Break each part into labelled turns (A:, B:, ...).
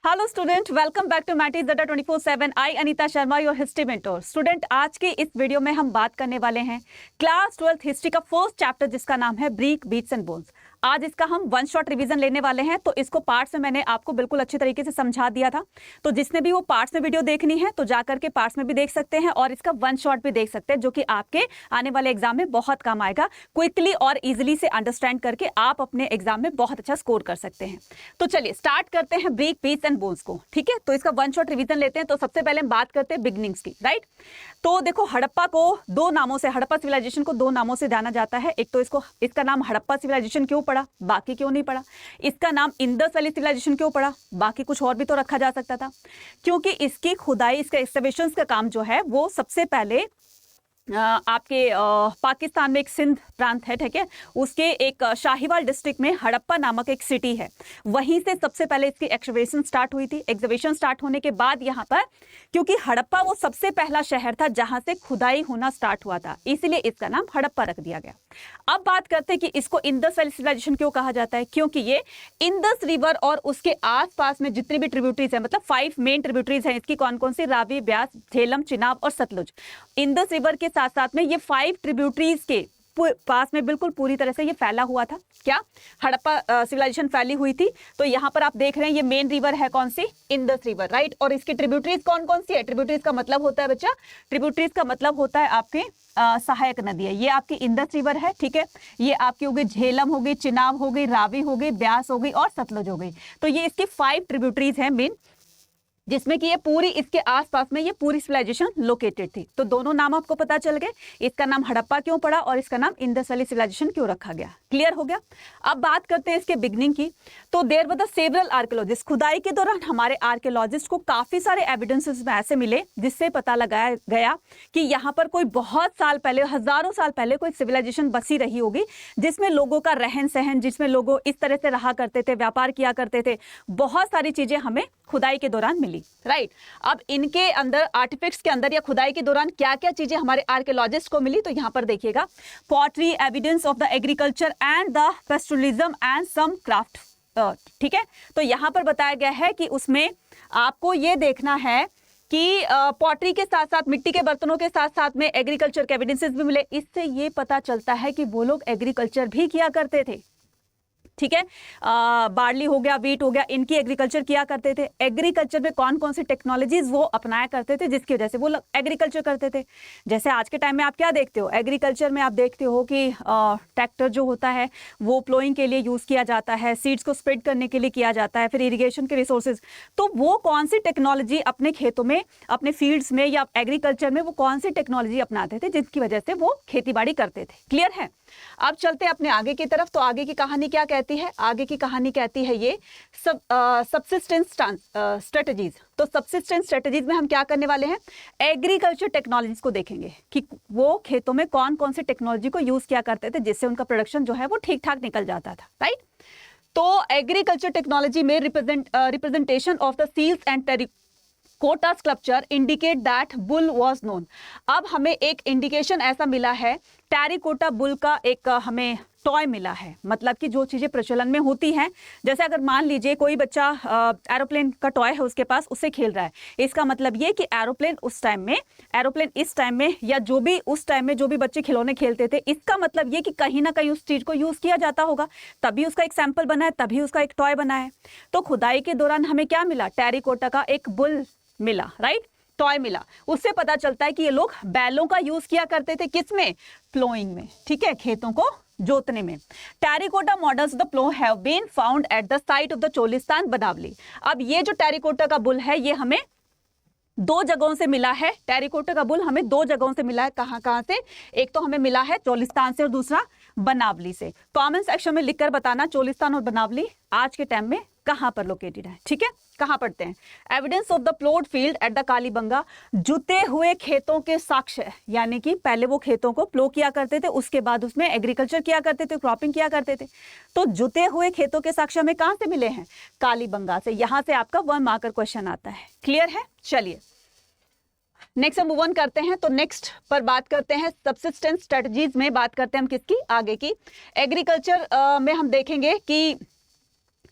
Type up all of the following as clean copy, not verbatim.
A: Hello student, welcome back to Matty Zeta 24/7। I Anita Sharma, your history mentor. Student, आज की इस video में हम बात करने वाले हैं क्लास 12th हिस्ट्री का फर्स्ट चैप्टर जिसका नाम है ब्रीक, बीट्स एंड बोन्स। आज इसका हम वन शॉट रिवीजन लेने वाले हैं, तो इसको पार्ट्स में मैंने आपको बिल्कुल अच्छे तरीके से समझा दिया था। तो जिसने भी वो पार्ट्स में वीडियो देखनी है तो जाकर के पार्ट्स में भी देख सकते हैं और इसका वन शॉट भी देख सकते हैं, जो कि आपके आने वाले एग्जाम में बहुत काम आएगा। क्विकली और इजिली से अंडरस्टैंड करके आप अपने एग्जाम में बहुत अच्छा स्कोर कर सकते हैं। तो चलिए स्टार्ट करते हैं ब्रीक, बीट्स एंड बोन्स को। ठीक है, तो इसका वन शॉट रिवीजन लेते हैं। तो सबसे पहले हम बात करते हैं बिगनिंग्स की, राइट। तो देखो, हड़प्पा को दो नामों से, हड़प्पा सिविलाइजेशन को दो नामों से जाना जाता है। एक तो इसका नाम हड़प्पा सिविलाइजेशन क्यों पड़ा, बाकी क्यों नहीं पड़ा। इसका नाम इंडस वैली सिविलाइजेशन क्यों पड़ा, बाकी कुछ और भी तो रखा जा सकता था। क्योंकि इसकी खुदाई, इसका एक्सकवेशंस का काम जो है वो सबसे पहले आपके पाकिस्तान में एक सिंध प्रांत है, ठीक है, उसके एक शाहीवाल डिस्ट्रिक्ट में हड़प्पा नामक एक सिटी है, वहीं से सबसे पहले इसकी एक्सकवेशन स्टार्ट हुई थी। एक्सकवेशन स्टार्ट होने के बाद यहाँ पर, क्योंकि हड़प्पा वो सबसे पहला शहर था जहां से खुदाई होना स्टार्ट हुआ था, इसलिए इसका नाम हड़प्पा रख दिया गया। अब बात करते हैं कि इसको इंडस वैली सिविलाइजेशन क्यों कहा जाता है। क्योंकि ये इंडस रिवर और उसके आसपास में जितनी भी ट्रिब्यूटरीज है, मतलब 5 मेन ट्रिब्यूटरीज हैं इसकी, कौन कौन सी, रावी, ब्यास, झेलम, चिनाब और सतलुज। इंडस रिवर के साथ साथ में ये 5 ट्रिब्यूटरीज के पास में बिल्कुल पूरी तरह से ये फैला हुआ था। क्या हड़प्पा सिविलाइजेशन फैली हुई थी। तो यहाँ पर आप देख रहे हैं ये मेन रिवर है कौन सी, इंडस रिवर, राइट। और इसकी ट्रिब्यूटरीज कौन कौन सी है। ट्रिब्यूटरीज का मतलब होता है बच्चा, ट्रिब्यूटरीज का मतलब होता है आपके सहायक नदी है। ये आपकी इंडस रिवर है, ठीक है। ये आपकी हो गई झेलम, हो गई चिनाब, हो गई रावी, हो गई ब्यास, हो गई और सतलुज हो गई। तो ये इसकी 5 ट्रिब्यूटरीज है मेन, जिसमें कि ये पूरी, इसके आसपास में ये पूरी सिविलाइजेशन लोकेटेड थी। तो दोनों नाम आपको पता चल गए, इसका नाम हड़प्पा क्यों पड़ा और इसका नाम इंडस वैली सिविलाइजेशन क्यों रखा गया। क्लियर हो गया। अब बात करते हैं इसके बिगनिंग की। तो there were the several archaeologist, खुदाई के दौरान हमारे आर्कियोलॉजिस्ट को काफी सारे एविडेंसेस में ऐसे मिले जिससे पता लगाया गया कि यहाँ पर कोई बहुत साल पहले, हजारों साल पहले कोई सिविलाइजेशन बसी रही होगी, जिसमें लोगों का रहन सहन, जिसमें लोगों इस तरह से रहा करते थे, व्यापार किया करते थे, बहुत सारी चीजें हमें खुदाई के दौरान मिली, राइट। अब इनके अंदर, आर्टिफैक्ट्स के अंदर या खुदाई के दौरान क्या क्या चीजें हमारे आर्कियोलॉजिस्ट को मिली, तो यहां पर देखिएगा, pottery, evidence of the agriculture and the pastoralism and some craft, ठीक है। तो यहां पर बताया गया है कि उसमें आपको ये देखना है कि पॉटरी के साथ साथ, मिट्टी के बर्तनों के साथ साथ में एग्रीकल्चर के एविडेंसेस भी मिले। इससे ये पता चलता है कि वो लोग एग्रीकल्चर भी किया करते थे, ठीक है। बार्ली हो गया, वीट हो गया, इनकी एग्रीकल्चर किया करते थे। एग्रीकल्चर में कौन कौन सी टेक्नोलॉजीज वो अपनाया करते थे जिसकी वजह से वो एग्रीकल्चर करते थे। जैसे आज के टाइम में आप क्या देखते हो, एग्रीकल्चर में आप देखते हो कि ट्रैक्टर जो होता है वो प्लोइंग के लिए यूज किया जाता है, सीड्स को स्प्रेड करने के लिए किया जाता है, फिर इरिगेशन के रिसोर्सेज। तो वो कौन सी टेक्नोलॉजी अपने खेतों में, अपने फील्ड्स में या एग्रीकल्चर में वो कौन सी टेक्नोलॉजी अपनाते थे जिसकी वजह से वो खेती बाड़ी करते थे। क्लियर है। अब चलते हैं अपने आगे की तरफ। तो आगे की कहानी क्या कहती है, आगे की कहानी कहती है ये सबसिस्टेंस स्ट्रेटजीज। तो सबसिस्टेंस स्ट्रेटजीज में हम क्या करने वाले हैं, एग्रीकल्चर टेक्नोलॉजीज को देखेंगे कि वो खेतों में कौन कौन सी टेक्नोलॉजी को यूज किया करते थे जिससे उनका प्रोडक्शन जो है वो ठीक ठाक निकल जाता था, राइट। तो एग्रीकल्चर टेक्नोलॉजी में representation of the seals and cotta sculpture indicate that bull was known. अब हमें एक इंडिकेशन ऐसा मिला है, टेरिकोटा बुल का एक हमें टॉय मिला है, मतलब कि जो चीजें प्रचलन में होती हैं। जैसे अगर मान लीजिए कोई बच्चा एरोप्लेन का टॉय है उसके पास, उससे खेल रहा है, इसका मतलब ये कि एरोप्लेन उस टाइम में, एरोप्लेन इस टाइम में, या जो भी उस टाइम में जो भी बच्चे खिलौने खेलते थे, इसका मतलब ये कि कहीं ना कहीं उस चीज को यूज किया जाता होगा, तभी उसका एक सैंपल बना है, तभी उसका एक टॉय बना है। तो खुदाई के दौरान हमें क्या मिला, टेरिकोटा का एक बुल मिला, राइट, टॉय मिला। उससे पता चलता है कि ये लोग बैलों का यूज किया करते थे, किसमें, प्लोइंग में, ठीक है, खेतों को जोतने में। Terracotta models the plough have been found at the site of the Cholistan Banawali. अब ये जो टेरिकोटा का बुल है ये हमें 2 जगहों से मिला है। टेरिकोटा का बुल हमें 2 जगहों से मिला है। कहां कहां से, एक तो हमें मिला है चोलिस्तान से और दूसरा बनावली से। कमेंट सेक्शन में लिखकर बताना चोलिस्तान और बनावली आज के टाइम में कहां पर लोकेटेड है, ठीक है। कहां पढ़ते हैं, evidence of the ploughed field at the Kalibanga, जुते हुए खेतों के साक्ष्य, यानी कि पहले वो खेतों को प्लो किया करते थे, उसके बाद उसमें एग्रीकल्चर किया करते थे, क्रॉपिंग किया करते थे। तो जुते हुए खेतों के साक्ष्य में कहां से मिले हैं, कालीबंगा से। यहां से आपका 1 मार्कर क्वेश्चन आता है। क्लियर है। चलिए नेक्स्ट हम मूव ऑन करते हैं। तो नेक्स्ट पर बात करते हैं सबसिस्टेंस स्ट्रेटजीज में, बात करते हैं हम किसकी, आगे की। एग्रीकल्चर में हम देखेंगे कि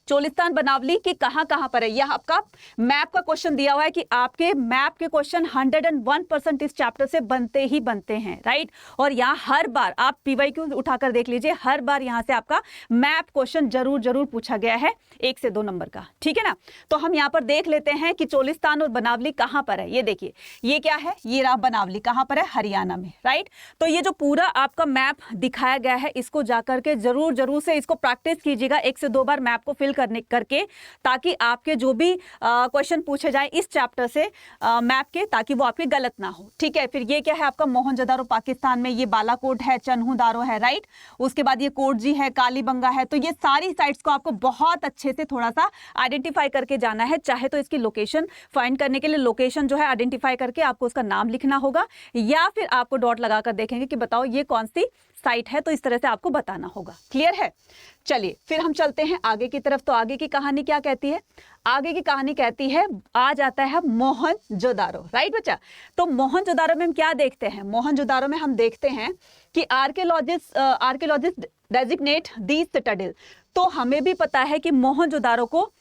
A: चोलिस्तान बनावली की कहां पर है। यह आपका मैप का क्वेश्चन दिया हुआ है कि आपके मैप के क्वेश्चन 101% इस चैप्टर से बनते ही बनते हैं, राइट। और यहाँ हर बार आप पीवाईक्यू उठाकर देख लीजिए, हर बार यहाँ से आपका मैप क्वेश्चन जरूर पूछा गया है 1 से 2 नंबर का, ठीक है ना। तो हम यहाँ पर देख लेते हैं कि चोलिस्तान और बनावली कहां पर है। ये देखिए, ये क्या है, ये रहा बनावली, कहां पर है, हरियाणा में, राइट। तो ये जो पूरा आपका मैप दिखाया गया है, इसको जाकर के जरूर से इसको प्रैक्टिस कीजिएगा 1 से 2 बार मैप को फिल करके, ताकि आपके जो भी क्वेश्चन पूछे जाए इस चैप्टर से मैप के, ताकि वो आपके गलत ना हो, ठीक है। फिर ये क्या है आपका मोहनजोदारो पाकिस्तान में, ये बालाकोट है, चन्हू-दारो है, राइट। उसके बाद ये कोटजी है, कालीबंगा है। तो ये सारी साइट्स को आपको बहुत अच्छे से थोड़ा सा आइडेंटिफाई करके जाना है। चाहे तो इसकी लोकेशन फाइंड करने के लिए लोकेशन जो है आइडेंटिफाई करके आपको उसका नाम लिखना होगा, या फिर आपको डॉट लगाकर देखेंगे कि बताओ ये कौन सी साइट है, तो इस तरह से आपको बताना होगा। क्लियर है। चलिए फिर हम चलते हैं आगे की तरफ। तो आगे की कहानी क्या कहती है, आगे की कहानी कहती है, आ जाता है मोहनजोदारो, राइट बच्चा। तो मोहनजोदारो में हम क्या देखते हैं, मोहनजोदारो में हम देखते हैं कि आर्कियोलॉजिस्ट डेजिग्नेट दी सिटाडेल। तो हमें भी पता है कि मोहनजोदारो को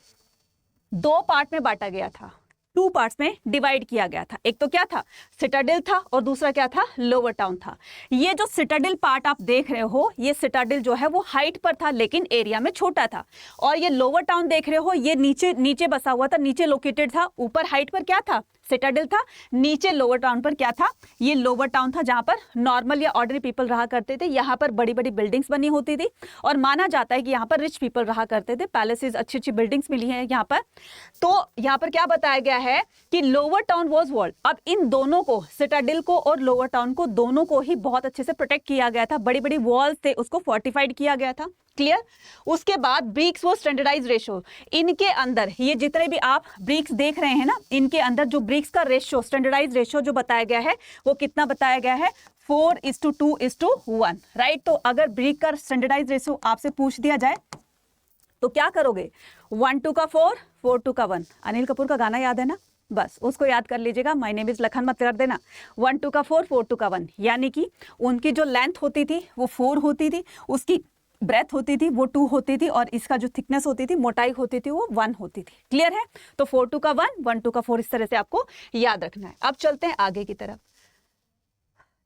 A: 2 पार्ट में बांटा गया था, 2 पार्ट्स में डिवाइड किया गया था। एक तो क्या था, सिटाडेल था, और दूसरा क्या था, लोअर टाउन था। ये जो सिटाडेल पार्ट आप देख रहे हो, ये सिटाडेल जो है वो हाइट पर था लेकिन एरिया में छोटा था। और ये लोअर टाउन देख रहे हो, ये नीचे बसा हुआ था, नीचे लोकेटेड था। ऊपर हाइट पर क्या था, सिटाडेल था, नीचे लोअर टाउन पर क्या था, ये लोअर टाउन था, जहां पर नॉर्मल या ऑर्डिनरी पीपल रहा करते थे। यहाँ पर बड़ी बड़ी बिल्डिंग्स बनी होती थी, और माना जाता है कि यहाँ पर रिच पीपल रहा करते थे। पैलेसेस, अच्छी बिल्डिंग्स मिली हैं यहाँ पर। तो यहाँ पर क्या बताया गया है कि लोअर टाउन वॉज वॉल्ड। अब इन दोनों को, सिटाडेल को और लोअर टाउन को, दोनों को ही बहुत अच्छे से प्रोटेक्ट किया गया था। बड़ी बड़ी वॉल्स थे, उसको फोर्टिफाइड किया गया था। क्लियर। उसके बाद ब्रिक्स वो स्टैंडर्डाइज रेशो, इनके अंदर ये जितने भी आप ब्रिक्स देख रहे हैं ना, इनके अंदर जो ब्रिक्स का रेशो, स्टैंडर्डाइज रेशो जो बताया गया है, वो कितना बताया गया है, 4:2:1, राइट। तो अगर ब्रिक का स्टैंडर्डाइज रेशो आपसे पूछ दिया जाए तो क्या करोगे, 1:2 का 4, 4:2 का 1। अनिल कपूर का गाना याद है ना, बस उसको याद कर लीजिएगा, माय नेम इज लखन मत कर देना। 1:2 का 4, 4:2 का 1, यानी कि उनकी जो लेंथ होती थी वो 4 होती थी, उसकी ब्रेथ होती थी वो 2 होती थी, और इसका जो थिकनेस होती थी, मोटाई होती थी, वो 1 होती थी। क्लियर है। तो 4:2 का 1, 1:2 का 4, इस तरह से आपको याद रखना है। अब चलते हैं आगे की तरफ।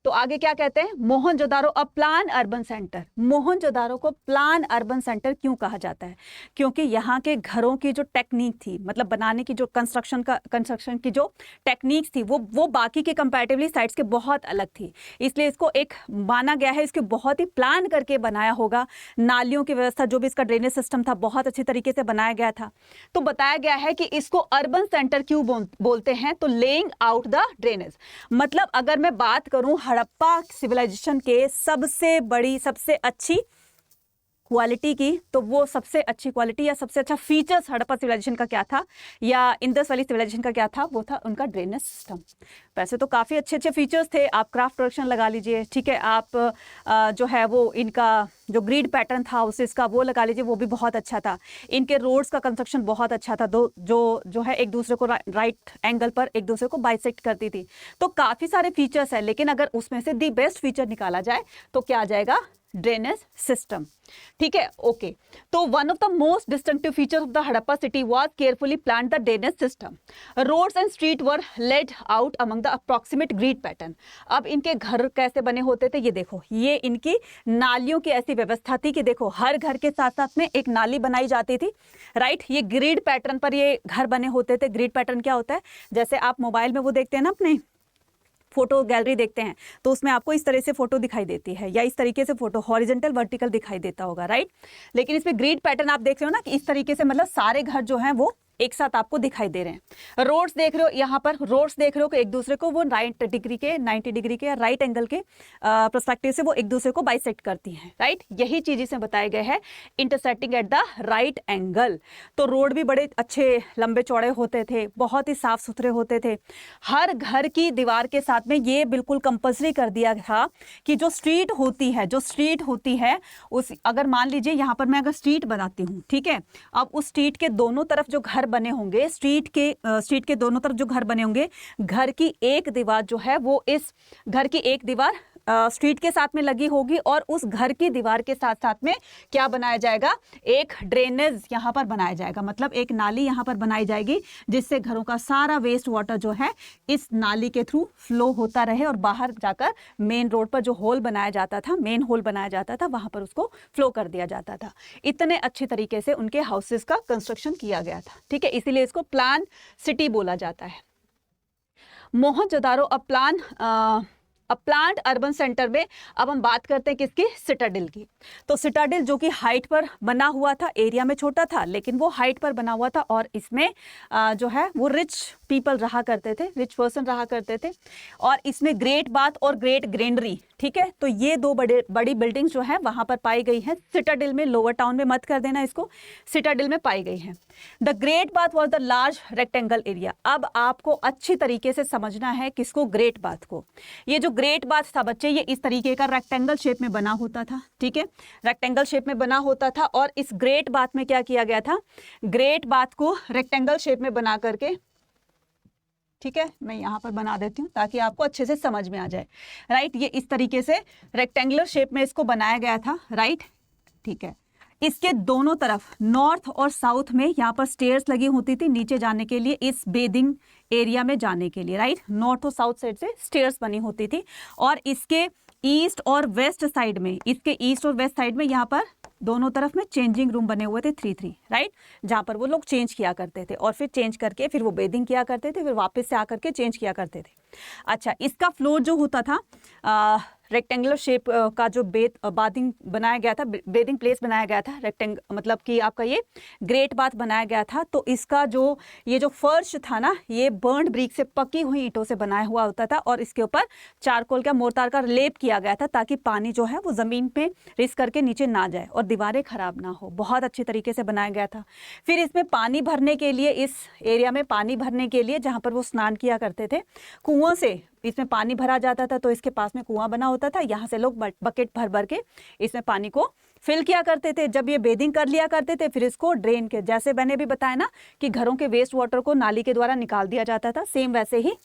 A: तो आगे क्या कहते हैं, Mohenjodaro a plan urban centre. Mohenjodaro को प्लान अर्बन सेंटर क्यों कहा जाता है, क्योंकि यहाँ के घरों की जो टेक्निक थी, मतलब बनाने की जो कंस्ट्रक्शन की जो टेक्निक्स थी, वो बाकी के कंपैरेटिवली साइट्स के बहुत अलग थी। इसलिए इसको एक माना गया है, इसके बहुत ही प्लान करके बनाया होगा। नालियों की व्यवस्था, जो भी इसका ड्रेनेज सिस्टम था, बहुत अच्छी तरीके से बनाया गया था। तो बताया गया है कि इसको अर्बन सेंटर क्यों बोलते हैं, तो लेइंग आउट द ड्रेनेज। मतलब अगर मैं बात करूं हड़प्पा सिविलाइजेशन के सबसे बड़ी, सबसे अच्छी क्वालिटी की, तो वो सबसे अच्छी क्वालिटी या सबसे अच्छा फीचर्स हड़प्पा सिविलाइजेशन का क्या था, या इंडस वैली सिविलाइजेशन का क्या था, वो था उनका ड्रेनेज सिस्टम। वैसे तो काफ़ी अच्छे फीचर्स थे, आप क्राफ्ट प्रोडक्शन लगा लीजिए, ठीक है, आप जो है वो इनका जो ग्रिड पैटर्न था उसे इसका वो लगा लीजिए, वो भी बहुत अच्छा था। इनके रोड्स का कंस्ट्रक्शन बहुत अच्छा था, जो है एक दूसरे को राइट एंगल पर एक दूसरे को बाइसेक्ट करती थी। तो काफ़ी सारे फीचर्स है, लेकिन अगर उसमें से दी बेस्ट फीचर निकाला जाए तो क्या आ जाएगा, ड्रेनेज सिस्टम। ठीक है, ओके। तो one of the most distinctive features of the Harappa city was carefully planned the drainage system. Roads and street were laid out among the approximate grid pattern. अब इनके घर कैसे बने होते थे, ये देखो, ये इनकी नालियों की ऐसी व्यवस्था थी कि देखो हर घर के साथ साथ में एक नाली बनाई जाती थी, राइट। ये ग्रिड पैटर्न पर ये घर बने होते थे। ग्रिड पैटर्न क्या होता है, जैसे आप मोबाइल में वो देखते हैं ना, अपने फोटो गैलरी देखते हैं, तो उसमें आपको इस तरह से फोटो दिखाई देती है, या इस तरीके से फोटो हॉरिजॉन्टल वर्टिकल दिखाई देता होगा, राइट। लेकिन इसमें ग्रिड पैटर्न आप देख रहे हो ना कि इस तरीके से, मतलब सारे घर जो हैं वो एक साथ आपको दिखाई दे रहे हैं। रोड्स देख रहे हो, यहाँ पर रोड्स देख रहे हो कि एक दूसरे को वो 90 डिग्री के राइट एंगल के पर्सपेक्टिव से वो एक दूसरे को बाइसेक्ट करती हैं, राइट। यही चीज इसमें बताया गया है, intersecting at the right angle. तो रोड भी बड़े अच्छे लंबे चौड़े होते थे, बहुत ही साफ सुथरे होते थे। हर घर की दीवार के साथ में ये बिल्कुल कंपल्सरी कर दिया था कि जो स्ट्रीट होती है उस, अगर मान लीजिए यहाँ पर मैं अगर स्ट्रीट बनाती हूँ, ठीक है, अब उस स्ट्रीट के दोनों तरफ जो घर बने होंगे, स्ट्रीट के दोनों तरफ जो घर बने होंगे, घर की एक दीवार जो है वो इस घर की एक दीवार स्ट्रीट के साथ में लगी होगी और उस घर की दीवार के साथ साथ में क्या बनाया जाएगा, एक ड्रेनेज यहाँ पर बनाया जाएगा, मतलब एक नाली यहाँ पर बनाई जाएगी जिससे घरों का सारा वेस्ट वाटर जो है इस नाली के थ्रू फ्लो होता रहे और बाहर जाकर मेन रोड पर जो होल बनाया जाता था, मेन होल बनाया जाता था, वहां पर उसको फ्लो कर दिया जाता था। इतने अच्छे तरीके से उनके हाउसेस का कंस्ट्रक्शन किया गया था। ठीक है, इसीलिए इसको प्लान सिटी बोला जाता है। मोहनजोदारो प्लान्ड अर्बन सेंटर में अब हम बात करते हैं किसकी, सिटाडेल की। तो सिटाडेल जो कि हाइट पर बना हुआ था, एरिया में छोटा था लेकिन वो हाइट पर बना हुआ था और इसमें जो है वो रिच पीपल रहा करते थे, रिच पर्सन रहा करते थे। और इसमें ग्रेट बाथ और ग्रेट ग्रेनरी, ठीक है, तो ये दो बड़ी बिल्डिंग्स जो है वहां पर पाई गई हैं सिटाडेल में, लोअर टाउन में मत कर देना इसको, सिटाडेल में पाई गई हैं। The great bath was the large rectangle area. अब आपको अच्छी तरीके से समझना है किसको, ग्रेट बाथ को। ये जो ग्रेट बाथ था बच्चे, ये इस तरीके का रेक्टेंगल शेप में बना होता था। ठीक है, रेक्टेंगल शेप में बना होता था और इस ग्रेट बाथ में क्या किया गया था, ग्रेट बाथ को रेक्टेंगल शेप में बना करके, ठीक है, मैं यहाँ पर बना देती हूँ ताकि आपको अच्छे से समझ में आ जाए। राइट, ये इस तरीके से रेक्टेंगुलर शेप में इसको बनाया गया था। राइट, ठीक है, इसके दोनों तरफ नॉर्थ और साउथ में यहाँ पर स्टेयर्स लगी होती थी नीचे जाने के लिए, इस बेदिंग एरिया में जाने के लिए। राइट, नॉर्थ और साउथ साइड से स्टेयर्स बनी होती थी और इसके ईस्ट और वेस्ट साइड में, इसके ईस्ट और वेस्ट साइड में यहाँ पर दोनों तरफ में चेंजिंग रूम बने हुए थे 3-3। राइट, जहाँ पर वो लोग चेंज किया करते थे और फिर चेंज करके फिर वो बेदिंग किया करते थे, फिर वापस से आकर के चेंज किया करते थे। अच्छा, इसका फ्लोर जो होता था रेक्टेंगुलर शेप का जो बाथिंग बनाया गया था, बेदिंग प्लेस बनाया गया था, मतलब कि आपका ये ग्रेट बाथ बनाया गया था। तो इसका जो ये जो फर्श था ना, ये बर्न्ड ब्रिक से पकी हुई ईंटों से बनाया हुआ होता था और इसके ऊपर चारकोल का मोर्टार का लेप किया गया था ताकि पानी जो है वो ज़मीन पे रिस करके नीचे ना जाए और दीवारें खराब ना हो। बहुत अच्छे तरीके से बनाया गया था। फिर इसमें पानी भरने के लिए, इस एरिया में पानी भरने के लिए जहाँ पर वो स्नान किया करते थे, कुआं से इसमें पानी भरा जाता था। तो इसके पास में कुआं बना होता था, यहाँ से लोग बकेट भर भर के इसमें पानी को फिल किया करते थे। जब ये बेदिंग कर लिया करते थे फिर इसको ड्रेन के, जैसे मैंने भी बताया ना कि घरों के वेस्ट वाटर को नाली के द्वारा निकाल दिया जाता था, सेम वैसे ही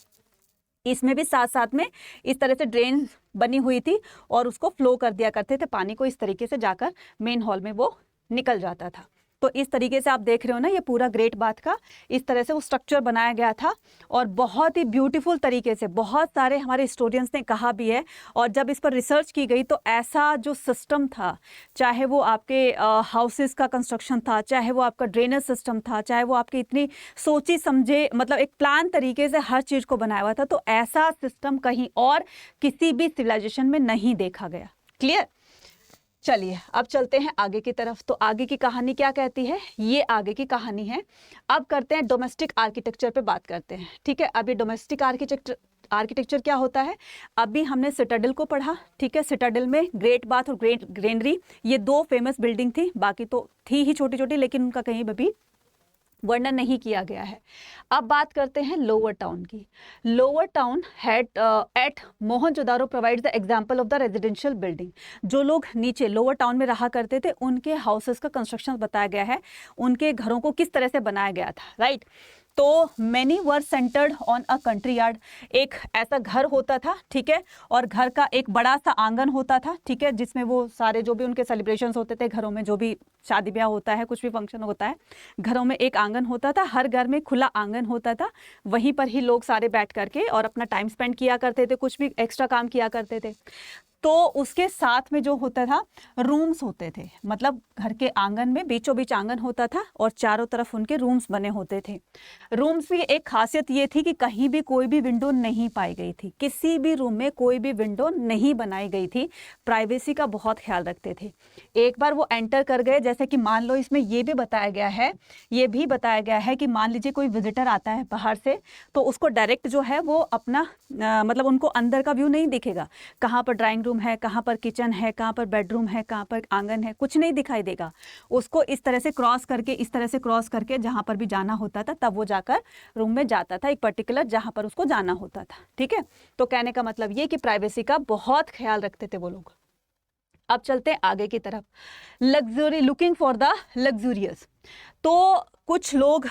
A: इसमें भी साथ साथ में इस तरह से ड्रेन बनी हुई थी और उसको फ्लो कर दिया करते थे पानी को, इस तरीके से जाकर मेन हॉल में वो निकल जाता था। तो इस तरीके से आप देख रहे हो ना, ये पूरा ग्रेट बाथ का इस तरह से वो स्ट्रक्चर बनाया गया था और बहुत ही ब्यूटीफुल तरीके से, बहुत सारे हमारे हिस्टोरियंस ने कहा भी है और जब इस पर रिसर्च की गई तो ऐसा जो सिस्टम था, चाहे वो आपके हाउसेस का कंस्ट्रक्शन था, चाहे वो आपका ड्रेनेज सिस्टम था, चाहे वो आपकी इतनी सोची समझे, मतलब एक प्लान तरीके से हर चीज़ को बनाया हुआ था, तो ऐसा सिस्टम कहीं और किसी भी सिविलाइजेशन में नहीं देखा गया। क्लियर? चलिए अब चलते हैं आगे की तरफ। तो आगे की कहानी क्या कहती है, ये आगे की कहानी है। अब करते हैं डोमेस्टिक आर्किटेक्चर पे बात करते हैं। ठीक है, अभी डोमेस्टिक आर्किटेक्चर क्या होता है, अभी हमने सिटाडेल को पढ़ा। ठीक है, सिटाडेल में ग्रेट बाथ और ग्रेट ग्रेनरी ये दो फेमस बिल्डिंग थी, बाकी तो थी ही छोटी छोटी, लेकिन उनका कहीं भी वर्णन नहीं किया गया है। अब बात करते हैं लोअर टाउन की। Lower town had at Mohenjodaro provides the example of the residential building. जो लोग नीचे लोअर टाउन में रहा करते थे उनके हाउसेस का कंस्ट्रक्शन बताया गया है, उनके घरों को किस तरह से बनाया गया था। राइट, तो many were centred on a country yard. एक ऐसा घर होता था, ठीक है, और घर का एक बड़ा सा आंगन होता था, ठीक है, जिसमें वो सारे जो भी उनके सेलिब्रेशंस होते थे, घरों में जो भी शादी ब्याह होता है, कुछ भी फंक्शन होता है, घरों में एक आंगन होता था, हर घर में खुला आंगन होता था, वहीं पर ही लोग सारे बैठ करके और अपना टाइम स्पेंड किया करते थे, कुछ भी एक्स्ट्रा काम किया करते थे। तो उसके साथ में जो होता था रूम्स होते थे, मतलब घर के आंगन में बीचों बीच आंगन होता था और चारों तरफ उनके रूम्स बने होते थे। रूम्स की एक खासियत ये थी कि कहीं भी कोई भी विंडो नहीं पाई गई थी, किसी भी रूम में कोई भी विंडो नहीं बनाई गई थी, प्राइवेसी का बहुत ख्याल रखते थे। एक बार वो एंटर कर गए, जैसे कि मान लो इसमें ये भी बताया गया है, ये भी बताया गया है कि मान लीजिए कोई विजिटर आता है बाहर से, तो उसको डायरेक्ट जो है वो अपना मतलब उनको अंदर का व्यू नहीं दिखेगा, कहाँ पर ड्राइंग है, कहाँ पर किचन है, कहाँ पर बेडरूम है, कहाँ पर आंगन है, कुछ नहीं दिखाई देगा। उसको इस तरह से क्रॉस करके, इस तरह से क्रॉस करके जहाँ पर भी जाना होता था तब वो जाकर रूम में जाता था, एक पर्टिकुलर जहाँ पर उसको जाना होता था। ठीक है, तो कहने का मतलब ये कि प्राइवेसी का बहुत ख्याल रखते थे वो लोग। अब चलते हैं आगे की तरफ। Luxury, looking for the luxurious. तो कुछ लोग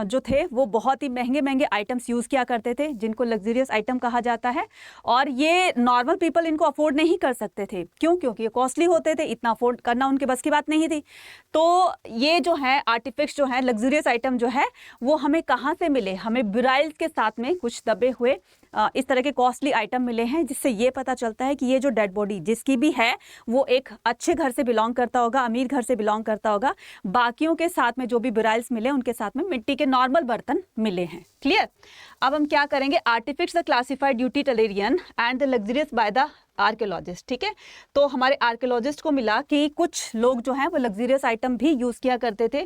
A: जो थे वो बहुत ही महंगे महंगे आइटम्स यूज़ किया करते थे, जिनको लग्जरियस आइटम कहा जाता है, और ये नॉर्मल पीपल इनको अफोर्ड नहीं कर सकते थे। क्यों? क्योंकि ये कॉस्टली होते थे, इतना अफोर्ड करना उनके बस की बात नहीं थी। तो ये जो है आर्टिफैक्ट्स जो है, लग्जरियस आइटम जो है, वो हमें कहाँ से मिले? हमें बुराइल्स के साथ में कुछ दबे हुए इस तरह के कॉस्टली आइटम मिले हैं, जिससे ये पता चलता है कि ये जो डेड बॉडी जिसकी भी है वो एक अच्छे घर से बिलोंग करता होगा, अमीर घर से बिलोंग करता होगा। बाकियों के साथ में जो भी बुराइल्स मिले उनके साथ में मिट्टी के नॉर्मल बर्तन मिले हैं। क्लियर? अब हम क्या करेंगे? Artifacts the classified utilitarian and the luxurious by the archaeologist. ठीक है, तो हमारे आर्कियोलॉजिस्ट को मिला कि कुछ लोग जो हैं वो लग्जरियस आइटम भी यूज़ किया करते थे।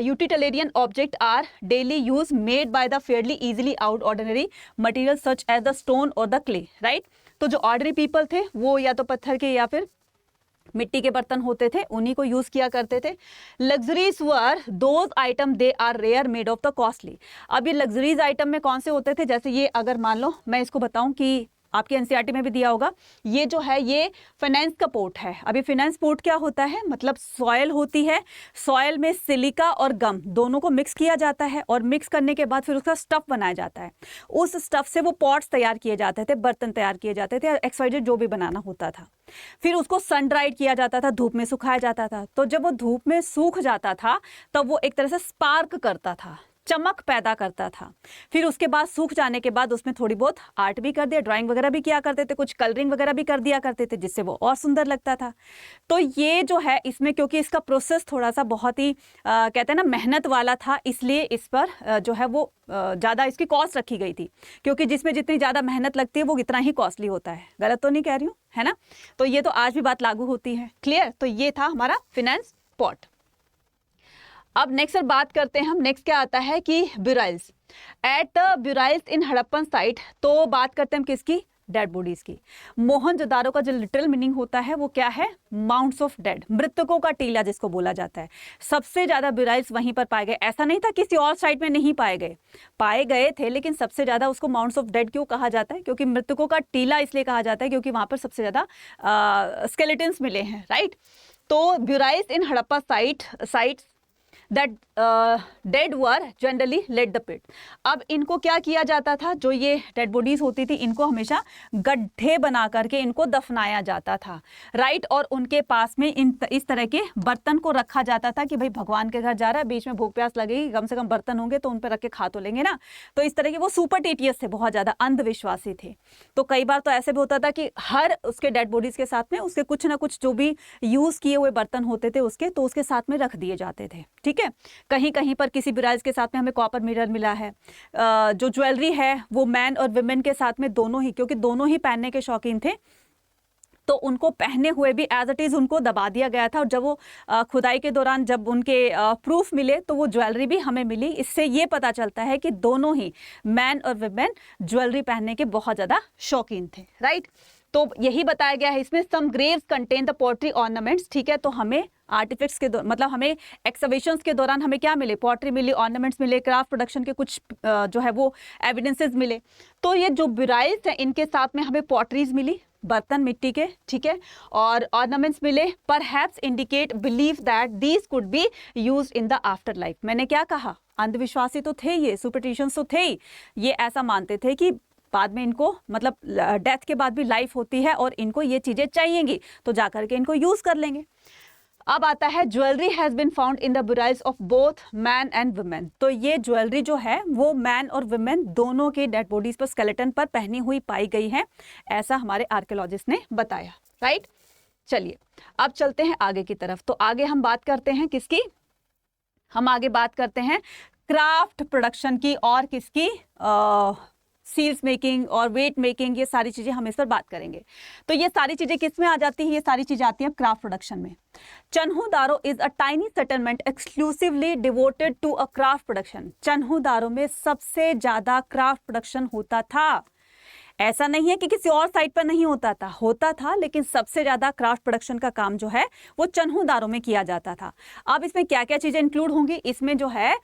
A: Utilitarian object are daily use made by the fairly easily out ordinary material such as the stone और द क्ले। राइट? तो जो ऑर्डिनरी पीपल थे वो या तो पत्थर के या फिर मिट्टी के बर्तन होते थे, उन्हीं को यूज किया करते थे। Luxuries were those item they are rare made of the costly. अब ये लग्जरीज आइटम में कौन से होते थे? जैसे ये, अगर मान लो मैं इसको बताऊं कि आपके एनसीईआरटी में भी दिया होगा, ये जो है ये फाइनेंस का पोर्ट है। अभी फाइनेंस पोर्ट क्या होता है? मतलब सॉयल होती है, सॉयल में सिलिका और गम दोनों को मिक्स किया जाता है, और मिक्स करने के बाद फिर उसका स्टफ बनाया जाता है। उस स्टफ से वो पॉट्स तैयार किए जाते थे, बर्तन तैयार किए जाते थे, एक्सवाइजेड जो भी बनाना होता था। फिर उसको सन ड्राइड किया जाता था, धूप में सुखाया जाता था। तो जब वो धूप में सूख जाता था तब वो एक तरह से स्पार्क करता था, चमक पैदा करता था। फिर उसके बाद सूख जाने के बाद उसमें थोड़ी बहुत आर्ट भी कर दिया, ड्राइंग वगैरह भी किया करते थे, कुछ कलरिंग वगैरह भी कर दिया करते थे, जिससे वो और सुंदर लगता था। तो ये जो है इसमें, क्योंकि इसका प्रोसेस थोड़ा सा बहुत ही कहते हैं ना मेहनत वाला था, इसलिए इस पर जो है वो ज़्यादा इसकी कॉस्ट रखी गई थी, क्योंकि जिसमें जितनी ज़्यादा मेहनत लगती है वो इतना ही कॉस्टली होता है। गलत तो नहीं कह रही हूँ, है ना? तो ये तो आज भी बात लागू होती है। क्लियर? तो ये था हमारा फाइनेंस पॉट। अब नेक्स्ट बात करते हैं हम, नेक्स्ट क्या आता है कि burials. At the burials in Harappan site, तो बात करते हैं हम किसकी? डेड बॉडीज की। मोहनजोदारो का जो लिटरल मीनिंग होता है वो क्या है? माउंट्स ऑफ डेड, मृतकों का टीला जिसको बोला जाता है। सबसे ज्यादा बुराइल्स वहीं पर पाए गए। ऐसा नहीं था किसी और साइट में नहीं पाए गए, पाए गए थे, लेकिन सबसे ज्यादा उसको माउंट्स ऑफ डेड क्यों कहा जाता है? क्योंकि मृतकों का टीला इसलिए कहा जाता है क्योंकि वहां पर सबसे ज्यादा स्केलेटन्स मिले हैं। राइट? तो burials in Harappa sites that dead were generally let the pit। अब इनको क्या किया जाता था? जो ये डेड बॉडीज होती थी इनको हमेशा गड्ढे बना करके इनको दफनाया जाता था। राइट? और उनके पास में इस तरह के बर्तन को रखा जाता था कि भाई भगवान के घर जा रहा है, बीच में भूख प्यास लगेगी, कम से कम बर्तन होंगे तो उन पर रख के खा तो लेंगे ना। तो इस तरह के वो सुपरस्टिशियस थे, बहुत ज्यादा अंधविश्वासी थे। तो कई बार तो ऐसे भी होता था कि हर उसके डेड बॉडीज के साथ में उसके कुछ ना कुछ जो भी यूज किए हुए बर्तन होते थे उसके, तो उसके साथ में रख दिए जाते थे। ठीक है? कहीं कहीं पर किसी बुराइल्स के साथ में हमें कॉपर मिरर मिला है। जो ज्वेलरी है वो मैन और वुमेन के साथ में दोनों ही, क्योंकि दोनों ही पहनने के शौकीन थे, तो उनको पहने हुए भी एज इट इज उनको दबा दिया गया था। और जब वो खुदाई के दौरान जब उनके प्रूफ मिले तो वो ज्वेलरी भी हमें मिली। इससे ये पता चलता है कि दोनों ही मैन और वुमेन ज्वेलरी पहनने के बहुत ज्यादा शौकीन थे। राइट? तो यही बताया गया है इसमें। Some graves contain the pottery ornaments. ठीक है? तो हमें आर्टिफैक्ट्स के मतलब हमें एक्सकवेशंस के दौरान हमें क्या मिले? पॉटरी मिली, ऑर्नामेंट्स मिले, क्राफ्ट प्रोडक्शन के कुछ जो है वो एविडेंसेस मिले। तो ये जो बुराइल्स हैं इनके साथ में हमें पॉटरीज मिली, बर्तन मिट्टी के, ठीक है, और ऑर्नामेंट्स मिले। Perhaps indicate believe that these could be used in the after life. मैंने क्या कहा? अंधविश्वासी तो थे ये, सुपरस्टिशंस तो थे ही। ये ऐसा मानते थे कि बाद में इनको मतलब डेथ के बाद भी लाइफ होती है और इनको ये चीजें चाहिएंगी, तो जाकर के इनको यूज कर लेंगे। अब आता है jewellery has been found in the burials of both man and women. तो ये ज्वेलरी जो है वो मैन और वुमेन दोनों के डेड बॉडीज पर, स्केलेटन पर पहनी हुई पाई गई है, ऐसा हमारे आर्कियोलॉजिस्ट ने बताया। राइट? चलिए अब चलते हैं आगे की तरफ। तो आगे हम बात करते हैं किसकी? हम आगे बात करते हैं क्राफ्ट प्रोडक्शन की, और किसकी? सील्स मेकिंग और वेट मेकिंग, ये सारी चीजें हम इस पर बात करेंगे। तो ये सारी चीजें किस में आ जाती है? ये सारी चीजें आती हैं क्राफ्ट प्रोडक्शन में। Chanhudaro is a tiny settlement exclusively devoted to a craft production. Chanhudaro में सबसे ज्यादा क्राफ्ट प्रोडक्शन होता था। ऐसा नहीं है कि किसी और साइट पर नहीं होता था, लेकिन सबसे ज्यादा क्राफ्ट प्रोडक्शन का काम जो है वो चन्हूदारों में किया जाता था। अब इसमें क्या क्या चीजें इंक्लूड होंगी, इसमें जो है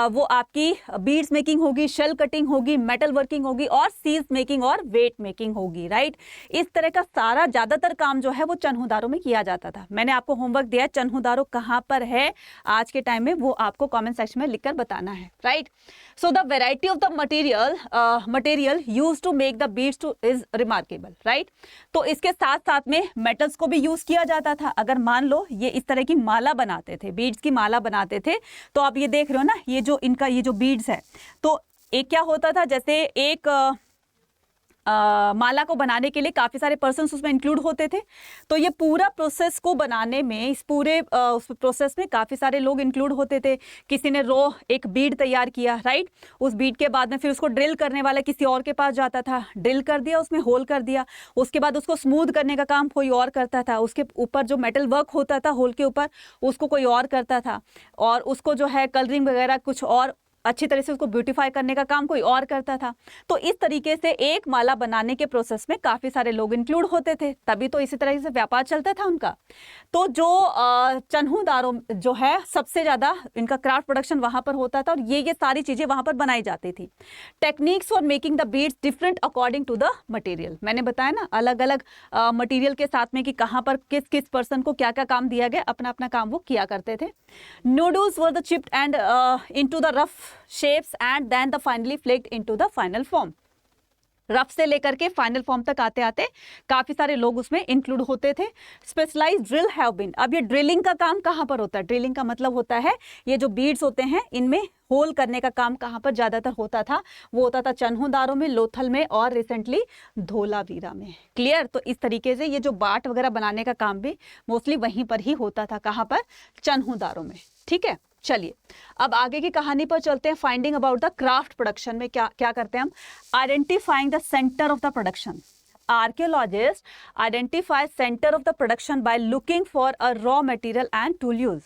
A: वो आपकी बीड्स मेकिंग होगी, शेल कटिंग होगी, मेटल वर्किंग होगी और सील्स मेकिंग और वेट मेकिंग होगी, राइट। इस तरह का सारा ज्यादातर काम जो है वो चन्हूदारों में किया जाता था। मैंने आपको होमवर्क दिया है, चन्हूदारों कहां पर है आज के टाइम में, वो आपको कमेंट सेक्शन में लिखकर बताना है, right. So the variety of the material used to make the beads too is remarkable, right. तो इसके साथ साथ में मेटल्स को भी यूज किया जाता था। अगर मान लो ये इस तरह की माला बनाते थे, बीड्स की माला बनाते थे, तो आप ये देख रहे हो ना, ये जो इनका ये जो बीड्स है, तो एक क्या होता था, जैसे एक माला को बनाने के लिए काफी सारे पर्सन्स उसमें इंक्लूड होते थे। तो ये पूरा प्रोसेस को बनाने में, इस पूरे उस प्रोसेस में काफी सारे लोग इंक्लूड होते थे। किसी ने एक बीड तैयार किया, राइट। उस बीड के बाद में फिर उसको ड्रिल करने वाला किसी और के पास जाता था, ड्रिल कर दिया, उसमें होल कर दिया, उसके बाद उसको स्मूथ करने का काम कोई और करता था, उसके ऊपर जो मेटल वर्क होता था होल के ऊपर उसको कोई और करता था, और उसको जो है कलरिंग वगैरह कुछ और अच्छी तरह से उसको ब्यूटीफाई करने का काम कोई और करता था। तो इस तरीके से एक माला बनाने के प्रोसेस में काफी सारे लोग इंक्लूड होते थे, तभी तो इसी तरह से व्यापार चलता था उनका। तो जो चन्हूदारों जो है सबसे ज्यादा इनका क्राफ्ट प्रोडक्शन वहां पर होता था, और ये सारी चीजें वहां पर बनाई जाती थी। Techniques for making the beads different according to the material, मैंने बताया ना, अलग अलग मटेरियल के साथ में कि कहाँ पर किस किस पर्सन को क्या क्या काम दिया गया, अपना अपना काम वो किया करते थे। Noodles were the chipped and into the rough shapes and then the finally flaked into the final form। Rough से लेकर के फाइनल फॉर्म तक आते आते काफी सारे लोग उसमें इंक्लूड होते थे। स्पेशलाइज ड्रिल हैव बीन, अब ये ड्रिलिंग का काम कहां पर होता है, ड्रिलिंग का मतलब होता है ये जो बीड्स होते हैं इनमें होल करने का काम कहां पर ज्यादातर होता था, वो होता था चन्हूदारों में, लोथल में और रिसेंटली धोलावीरा में। क्लियर। तो इस तरीके से ये जो बाट वगैरह बनाने का काम भी मोस्टली वहीं पर ही होता था, कहां पर, चन्हूदारों में। ठीक है, चलिए अब आगे की कहानी पर चलते हैं। Finding about the craft production में क्या क्या करते हैं हम, identifying the centre of the production. Archaeologist identify centre of the production by looking for a raw material and tool use.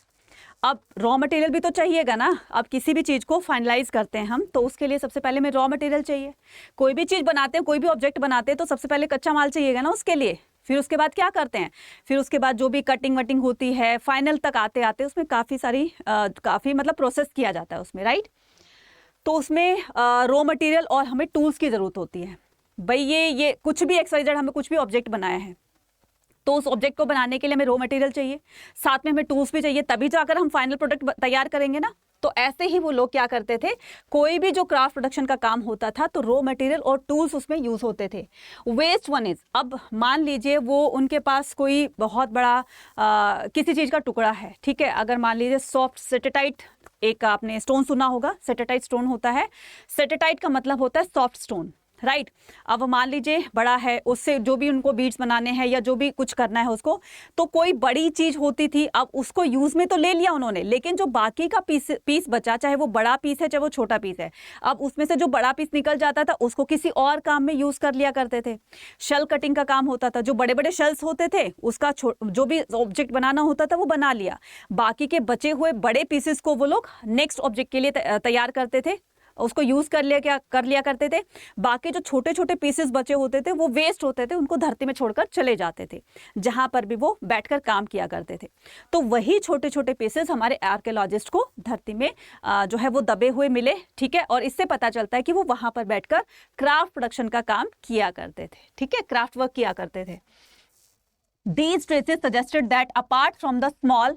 A: अब रॉ मटेरियल भी तो चाहिएगा ना, अब किसी भी चीज को फाइनलाइज करते हैं हम, तो उसके लिए सबसे पहले में रॉ मटेरियल चाहिए। कोई भी चीज बनाते हैं, कोई भी ऑब्जेक्ट बनाते हैं, तो सबसे पहले कच्चा माल चाहिएगा ना उसके लिए। फिर उसके बाद क्या करते हैं, फिर उसके बाद जो भी कटिंग वटिंग होती है, फाइनल तक आते आते उसमें काफी मतलब प्रोसेस किया जाता है उसमें, राइट। तो उसमें रॉ मटेरियल और हमें टूल्स की जरूरत होती है। भाई ये कुछ भी XYZ हमें कुछ भी ऑब्जेक्ट बनाया है, तो उस ऑब्जेक्ट को बनाने के लिए हमें रॉ मटेरियल चाहिए, साथ में हमें टूल्स भी चाहिए, तभी जाकर हम फाइनल प्रोडक्ट तैयार करेंगे ना। तो ऐसे ही वो लोग क्या करते थे, कोई भी जो क्राफ्ट प्रोडक्शन का काम होता था तो रॉ मटेरियल और टूल्स उसमें यूज होते थे। वेस्ट वन इज, अब मान लीजिए वो उनके पास कोई बहुत बड़ा किसी चीज का टुकड़ा है, ठीक है। अगर मान लीजिए सॉफ्ट सेटेटाइट, एक आपने स्टोन सुना होगा, सेटेटाइट स्टोन होता है। सेटेटाइट का मतलब होता है सॉफ्ट स्टोन, राइट। अब मान लीजिए बड़ा है, उससे जो भी उनको बीड्स बनाने हैं या जो भी कुछ करना है उसको, तो कोई बड़ी चीज होती थी, अब उसको यूज में तो ले लिया उन्होंने, लेकिन जो बाकी का पीस बचा, चाहे वो बड़ा पीस है चाहे वो छोटा पीस है, अब उसमें से जो बड़ा पीस निकल जाता था उसको किसी और काम में यूज कर लिया करते थे। शेल कटिंग का काम होता था, जो बड़े बड़े शेल्स होते थे उसका जो भी ऑब्जेक्ट बनाना होता था वो बना लिया, बाकी के बचे हुए बड़े पीसेस को वो लोग नेक्स्ट ऑब्जेक्ट के लिए तैयार करते थे, उसको यूज कर लिया करते थे। बाकी जो छोटे छोटे पीसेस बचे होते थे वो वेस्ट होते थे, उनको धरती में छोड़कर चले जाते थे, जहां पर भी वो बैठकर काम किया करते थे। तो वही छोटे छोटे पीसेस हमारे आर्कियोलॉजिस्ट को धरती में जो है वो दबे हुए मिले, ठीक है। और इससे पता चलता है कि वो वहां पर बैठकर क्राफ्ट प्रोडक्शन का काम किया करते थे, ठीक है, क्राफ्ट वर्क किया करते थे। These traces suggested that apart from the small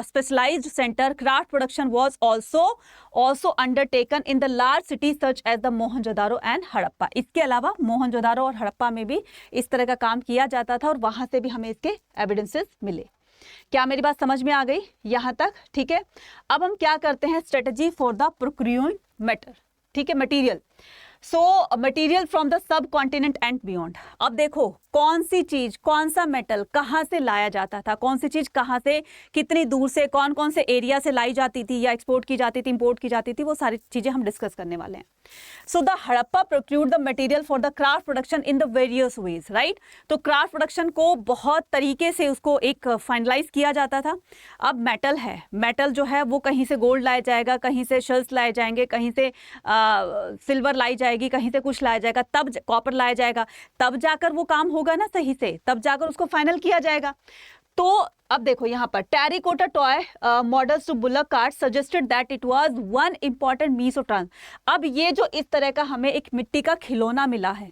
A: specialized center, craft production was also undertaken in the large cities such as the Mohenjo-daro and Harappa। इसके अलावा मोहनजोदारो और हड़प्पा में भी इस तरह का काम किया जाता था और वहां से भी हमें इसके एविडेंसेस मिले। क्या मेरी बात समझ में आ गई यहाँ तक? ठीक है। अब हम क्या करते हैं, strategy for the procuring matter, ठीक है, material. So material from the sub continent and beyond. अब देखो कौन सी चीज, कौन सा मेटल कहाँ से लाया जाता था, कौन सी चीज कहाँ से, कितनी दूर से, कौन कौन से एरिया से लाई जाती थी या एक्सपोर्ट की जाती थी, इंपोर्ट की जाती थी, वो सारी चीजें हम डिस्कस करने वाले हैं। So the Harappa procured the material for the craft production in the various ways, right. तो क्राफ्ट प्रोडक्शन को बहुत तरीके से उसको एक फाइनलाइज किया जाता था। अब मेटल है, मेटल जो है वो कहीं से गोल्ड लाया जाएगा, कहीं से शेल्स लाए जाएंगे, कहीं से सिल्वर लाई जाएगी, जाएगी, कहीं से कुछ लाया जाएगा, तब कॉपर लाया जाएगा, तब जाकर वो काम होगा ना सही से, तब जाकर उसको फाइनल किया जाएगा। तो अब देखो यहाँ पर terracotta toy models to bullock cart suggested that it was one important means of trans. अब ये जो इस तरह का हमें एक मिट्टी का खिलौना मिला है,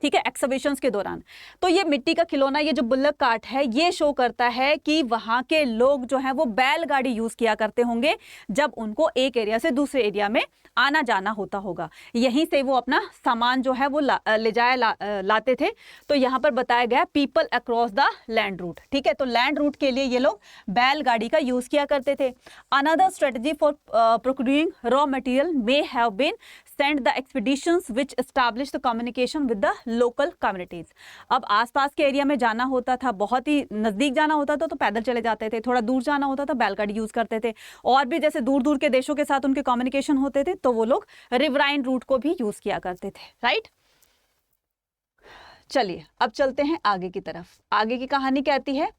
A: ठीक है, एक्सकवेशंस के दौरान, तो ये मिट्टी का खिलौना, ये जो बुल्लक कार्ट है, ये शो करता है कि वहां के लोग जो हैं वो बैलगाड़ी यूज किया करते होंगे जब उनको एक एरिया से दूसरे एरिया में आना जाना होता होगा, यहीं से वो अपना सामान जो है वो ले जाए लाते थे। तो यहाँ पर बताया गया people across the land route, ठीक है, तो लैंड रूट के लिए ये लोग बैलगाड़ी का यूज किया करते थे। Another strategy for procuring raw material may have been send the expeditions which establish the communication with the local communities. अब आसपास के एरिया में जाना होता था, बहुत ही नजदीक जाना होता था तो पैदल चले जाते थे, थोड़ा दूर जाना होता था बैलगाड़ी यूज करते थे, और भी जैसे दूर दूर के देशों के साथ उनके कम्युनिकेशन होते थे तो वो लोग रिवराइन रूट को भी यूज किया करते थे, राइट। चलिए अब चलते हैं आगे की तरफ। आगे की कहानी कहती है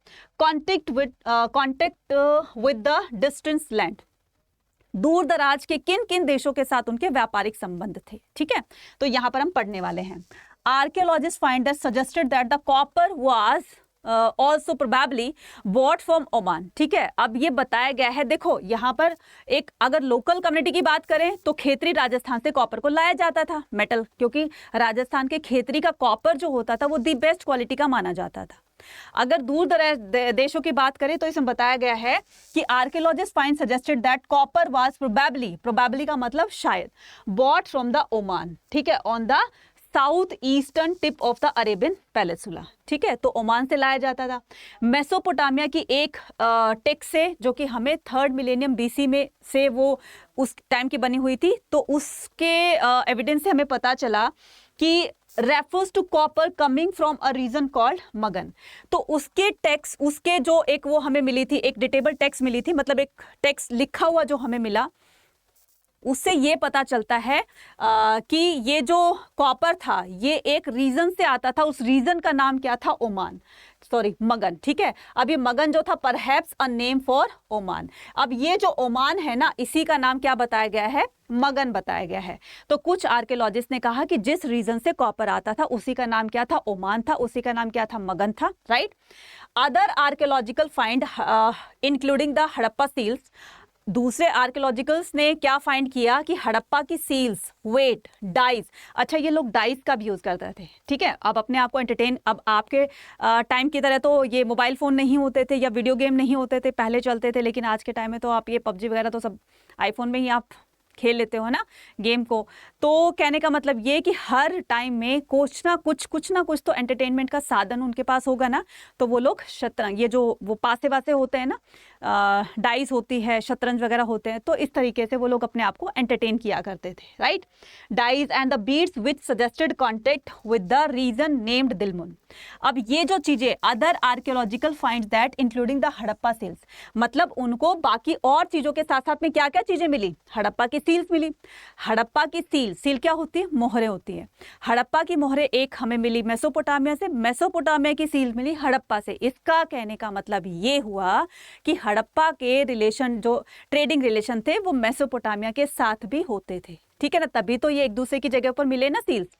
A: contact with the distance land. दूर दराज के किन किन देशों के साथ उनके व्यापारिक संबंध थे, ठीक है, तो यहां पर हम पढ़ने वाले हैं। Archaeologist find that suggested that the copper was also probably bought from Oman, ठीक है। अब ये बताया गया है, देखो यहाँ पर एक अगर लोकल कम्युनिटी की बात करें तो खेतरी राजस्थान से कॉपर को लाया जाता था मेटल, क्योंकि राजस्थान के खेतरी का कॉपर जो होता था वो दी बेस्ट क्वालिटी का माना जाता था। अगर दूर दराज देशों की बात करें तो इसमें बताया गया है कि archaeologist find suggested that copper was probably का मतलब शायद, बॉट फ्रॉम द ओमान, ठीक है, on the south eastern tip of the Arabian peninsula, ठीक है, तो ओमान से लाया जाता था। मेसोपोटामिया की एक टेक्स्ट से जो कि हमें 3rd मिलेनियम BC में से वो उस टाइम की बनी हुई थी, तो उसके एविडेंस से हमें पता चला कि refers to copper coming from a region called Magan. तो उसके टेक्स्ट, उसके जो एक वो हमें मिली थी, एक डेटेबल टेक्स्ट मिली थी, मतलब एक टेक्स्ट लिखा हुआ जो हमें मिला, उससे ये पता चलता है कि ये जो कॉपर था ये एक रीजन से आता था, उस रीजन का नाम क्या था, ओमान, सॉरी मगन, ठीक है। अब ये मगन जो था perhaps a name for Oman. अब ये जो ओमान है ना, इसी का नाम क्या बताया गया है, मगन बताया गया है। तो कुछ आर्कियोलॉजिस्ट ने कहा कि जिस रीजन से कॉपर आता था उसी का नाम क्या था, ओमान था, उसी का नाम क्या था, मगन था, right. Other archaeological find including the Harappa seals, दूसरे आर्कियोलॉजिकल्स ने क्या फाइंड किया कि हड़प्पा की सील्स, वेट, डाइस, अच्छा ये लोग डाइस का भी यूज करते थे, ठीक है। अब अपने आप को एंटरटेन, अब आपके टाइम की तरह तो ये मोबाइल फोन नहीं होते थे या वीडियो गेम नहीं होते थे, पहले चलते थे, लेकिन आज के टाइम में तो आप ये PUBG वगैरह तो सब आईफोन में ही आप खेल लेते हो ना गेम को। तो कहने का मतलब ये कि हर टाइम में कुछ ना कुछ तो एंटरटेनमेंट का साधन उनके पास होगा ना, तो वो लोग शतरंज, ये जो वो पासे वासे होते हैं ना, डाइस होती है, शतरंज वगैरह होते हैं, तो इस तरीके से वो लोग अपने आप को एंटरटेन किया करते थे, right. Dice and the beats which suggested contact with the region named Dilmun. अब ये जो चीजें, other archaeological find that including the Harappa seals, मतलब उनको बाकी और चीजों के साथ साथ में क्या क्या चीजें मिली, हड़प्पा की सील्स मिली। हड़प्पा की सील क्या होती है, मोहरें होती है। हड़प्पा की मोहरें एक हमें मिली मेसोपोटामिया से, मेसोपोटामिया की सील मिली हड़प्पा से। इसका कहने का मतलब ये हुआ कि हड़प्पा के रिलेशन, जो ट्रेडिंग रिलेशन थे, वो मेसोपोटामिया के साथ भी होते थे, ठीक है ना, तभी तो ये एक दूसरे की जगह पर मिले ना सील्स।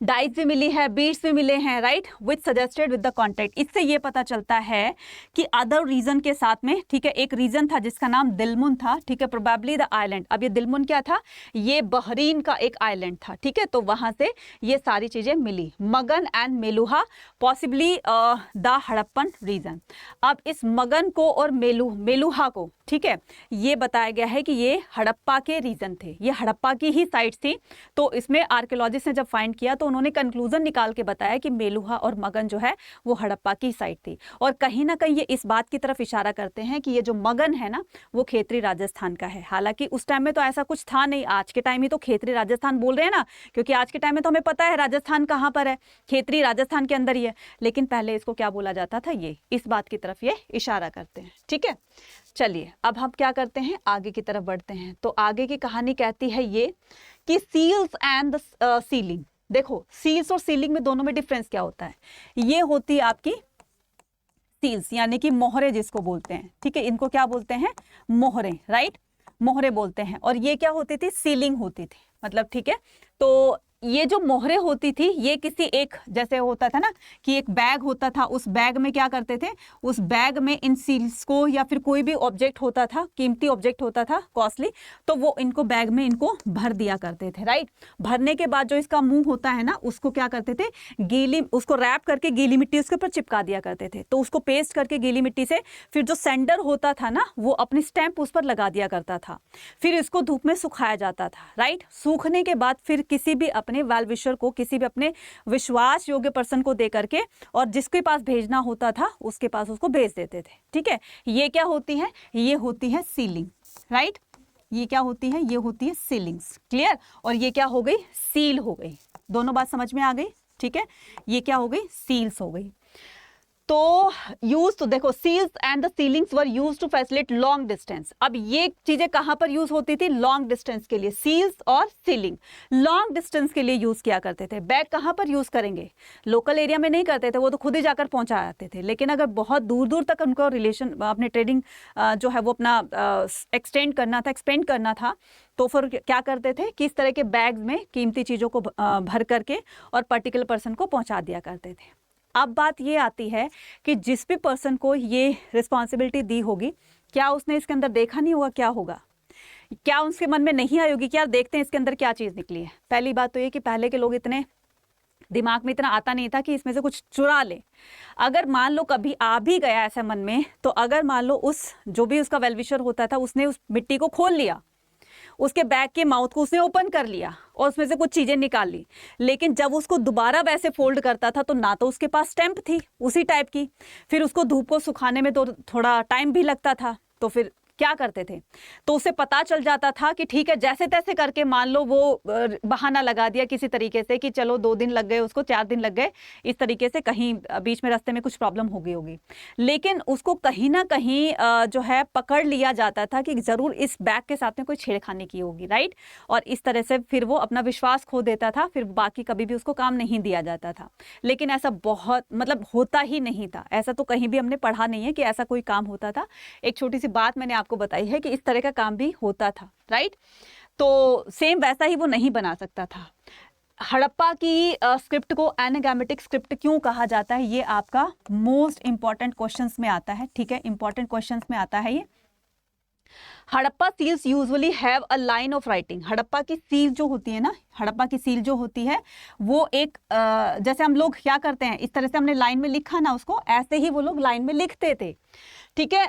A: डाइस भी मिली है, बीट्स भी मिले हैं, right, which suggested with the contact. इससे ये पता चलता है कि अदर रीजन के साथ में, ठीक है, एक रीजन था जिसका नाम दिलमुन था, ठीक है, प्रोबेबली द आइलैंड। अब ये दिलमुन क्या था, ये बहरीन का एक आइलैंड था, ठीक है, तो वहां से ये सारी चीजें मिली। Magan and Meluha possibly the Harappan region. अब इस मगन को और मेलुहा को, ठीक है, ये बताया गया है कि ये हड़प्पा के रीजन थे, ये हड़प्पा की ही साइट थी। तो इसमें आर्कियोलॉजिस्ट ने जब फाइंड किया तो उन्होंने कंक्लूजन निकाल के बताया कि मेलुहा और मगन जो है वो हड़प्पा की साइट थी। और कहीं ना कहीं ये इस बात की तरफ इशारा करते हैं कि ये जो मगन है ना, वो खेतरी राजस्थान का है। हालांकि उस टाइम में तो ऐसा कुछ था नहीं, आज के टाइम ही तो खेतरी राजस्थान बोल रहे हैं ना, क्योंकि आज के टाइम में तो हमें पता है राजस्थान कहाँ पर है, खेतरी राजस्थान के अंदर ही है, लेकिन पहले इसको क्या बोला जाता था, ये इस बात की तरफ ये इशारा करते हैं, ठीक है। चलिए अब हम क्या करते हैं, आगे की तरफ बढ़ते हैं। तो आगे की कहानी कहती है ये कि सील्स एंड द सीलिंग। देखो सील्स और सीलिंग में दोनों में डिफरेंस क्या होता है। ये होती है आपकी सील्स, यानी कि मोहरे जिसको बोलते हैं, ठीक है, इनको क्या बोलते हैं, मोहरे, राइट। मोहरे बोलते हैं। और ये क्या होती थी, सीलिंग होती थी, मतलब ठीक है। तो ये जो मोहरे होती थी ये किसी एक, जैसे होता था ना कि एक बैग होता था, उस बैग में क्या करते थे, उस बैग में इन सील्स को या फिर कोई भी ऑब्जेक्ट होता था, कीमती ऑब्जेक्ट होता था कॉस्टली, तो वो इनको बैग में इनको भर दिया करते थे, राइट। भरने के बाद जो इसका मुंह होता है ना, उसको क्या करते थे, गीली, उसको रैप करके गीली मिट्टी उसके ऊपर चिपका दिया करते थे। तो उसको पेस्ट करके गीली मिट्टी से फिर जो सेंडर होता था ना, वो अपनी स्टैंप उस पर लगा दिया करता था। फिर इसको धूप में सुखाया जाता था, राइट। सूखने के बाद फिर किसी भी अपने वेल विशर को, किसी भी अपने विश्वास योग्य पर्सन को दे करके, और जिसके पास भेजना होता था उसके पास उसको भेज देते थे, ठीक है। ये क्या होती है, ये होती है सीलिंग, राइट। ये क्या होती है, ये होती है सीलिंग्स, क्लियर। और ये क्या हो गई, सील हो गई। दोनों बात समझ में आ गई, ठीक है। ये क्या हो गई, सील्स हो गई। तो यूज, तो देखो, seals and the sealings were use to facilitate long distance. अब ये चीजें कहां पर यूज होती थी, लॉन्ग डिस्टेंस के लिए, सील्स और सीलिंग लॉन्ग डिस्टेंस के लिए यूज किया करते थे। बैग कहां पर यूज करेंगे, लोकल एरिया में नहीं करते थे, वो तो खुद ही जाकर पहुंचा आते थे। लेकिन अगर बहुत दूर दूर तक उनको रिलेशन, अपने ट्रेडिंग जो है वो अपना एक्सटेंड करना था, एक्सपेंड करना था, तो फिर क्या करते थे कि इस तरह के बैग में कीमती चीजों को भर करके और पर्टिकुलर पर्सन को पहुंचा दिया करते थे। अब बात ये आती है कि जिस भी पर्सन को ये रिस्पॉन्सिबिलिटी दी होगी, क्या उसने इसके अंदर देखा नहीं होगा क्या होगा, क्या उसके मन में नहीं आई होगी कि यार देखते हैं इसके अंदर क्या चीज़ निकली है। पहली बात तो ये कि पहले के लोग इतने दिमाग में इतना आता नहीं था कि इसमें से कुछ चुरा ले। अगर मान लो कभी आ भी गया ऐसा मन में, तो अगर मान लो उस जो भी उसका वेलविशर होता था उसने उस मिट्टी को खोल लिया, उसके बैग के माउथ को उसने ओपन कर लिया और उसमें से कुछ चीजें निकाल ली, लेकिन जब उसको दोबारा वैसे फोल्ड करता था तो ना तो उसके पास स्टैंप थी उसी टाइप की, फिर उसको धूप को सुखाने में तो थोड़ा टाइम भी लगता था, तो फिर क्या करते थे, तो उसे पता चल जाता था कि ठीक है जैसे तैसे करके, मान लो वो बहाना लगा दिया किसी तरीके से कि चलो 2 दिन लग गए उसको, 4 दिन लग गए, इस तरीके से कहीं बीच में रास्ते में कुछ प्रॉब्लम हो गई होगी, लेकिन उसको कहीं ना कहीं जो है पकड़ लिया जाता था कि जरूर इस बैग के साथ में कोई छेड़खानी की होगी, राइट। और इस तरह से फिर वो अपना विश्वास खो देता था, फिर बाकी कभी भी उसको काम नहीं दिया जाता था। लेकिन ऐसा बहुत, मतलब होता ही नहीं था, ऐसा तो कहीं भी हमने पढ़ा नहीं है कि ऐसा कोई काम होता था। एक छोटी सी बात मैंने आपको बताई है कि इस तरह का काम भी होता था, राइट। तो सेम वैसा ही वो नहीं बना सकता था। हड़प्पा की स्क्रिप्ट को एनाग्रामेटिक स्क्रिप्ट क्यों कहा जाता है, ये आपका मोस्ट इंपॉर्टेंट क्वेश्चंस में आता है, ठीक है, इंपॉर्टेंट क्वेश्चंस में आता है ये। Harappa seals usually have a line of writing. Harappa की सील जो होती है ना, हड़प्पा की सील जो होती है वो एक जैसे हम लोग क्या करते हैं, इस तरह से हमने लाइन में लिखा ना उसको, ऐसे ही वो लोग लाइन में लिखते थे, ठीक है।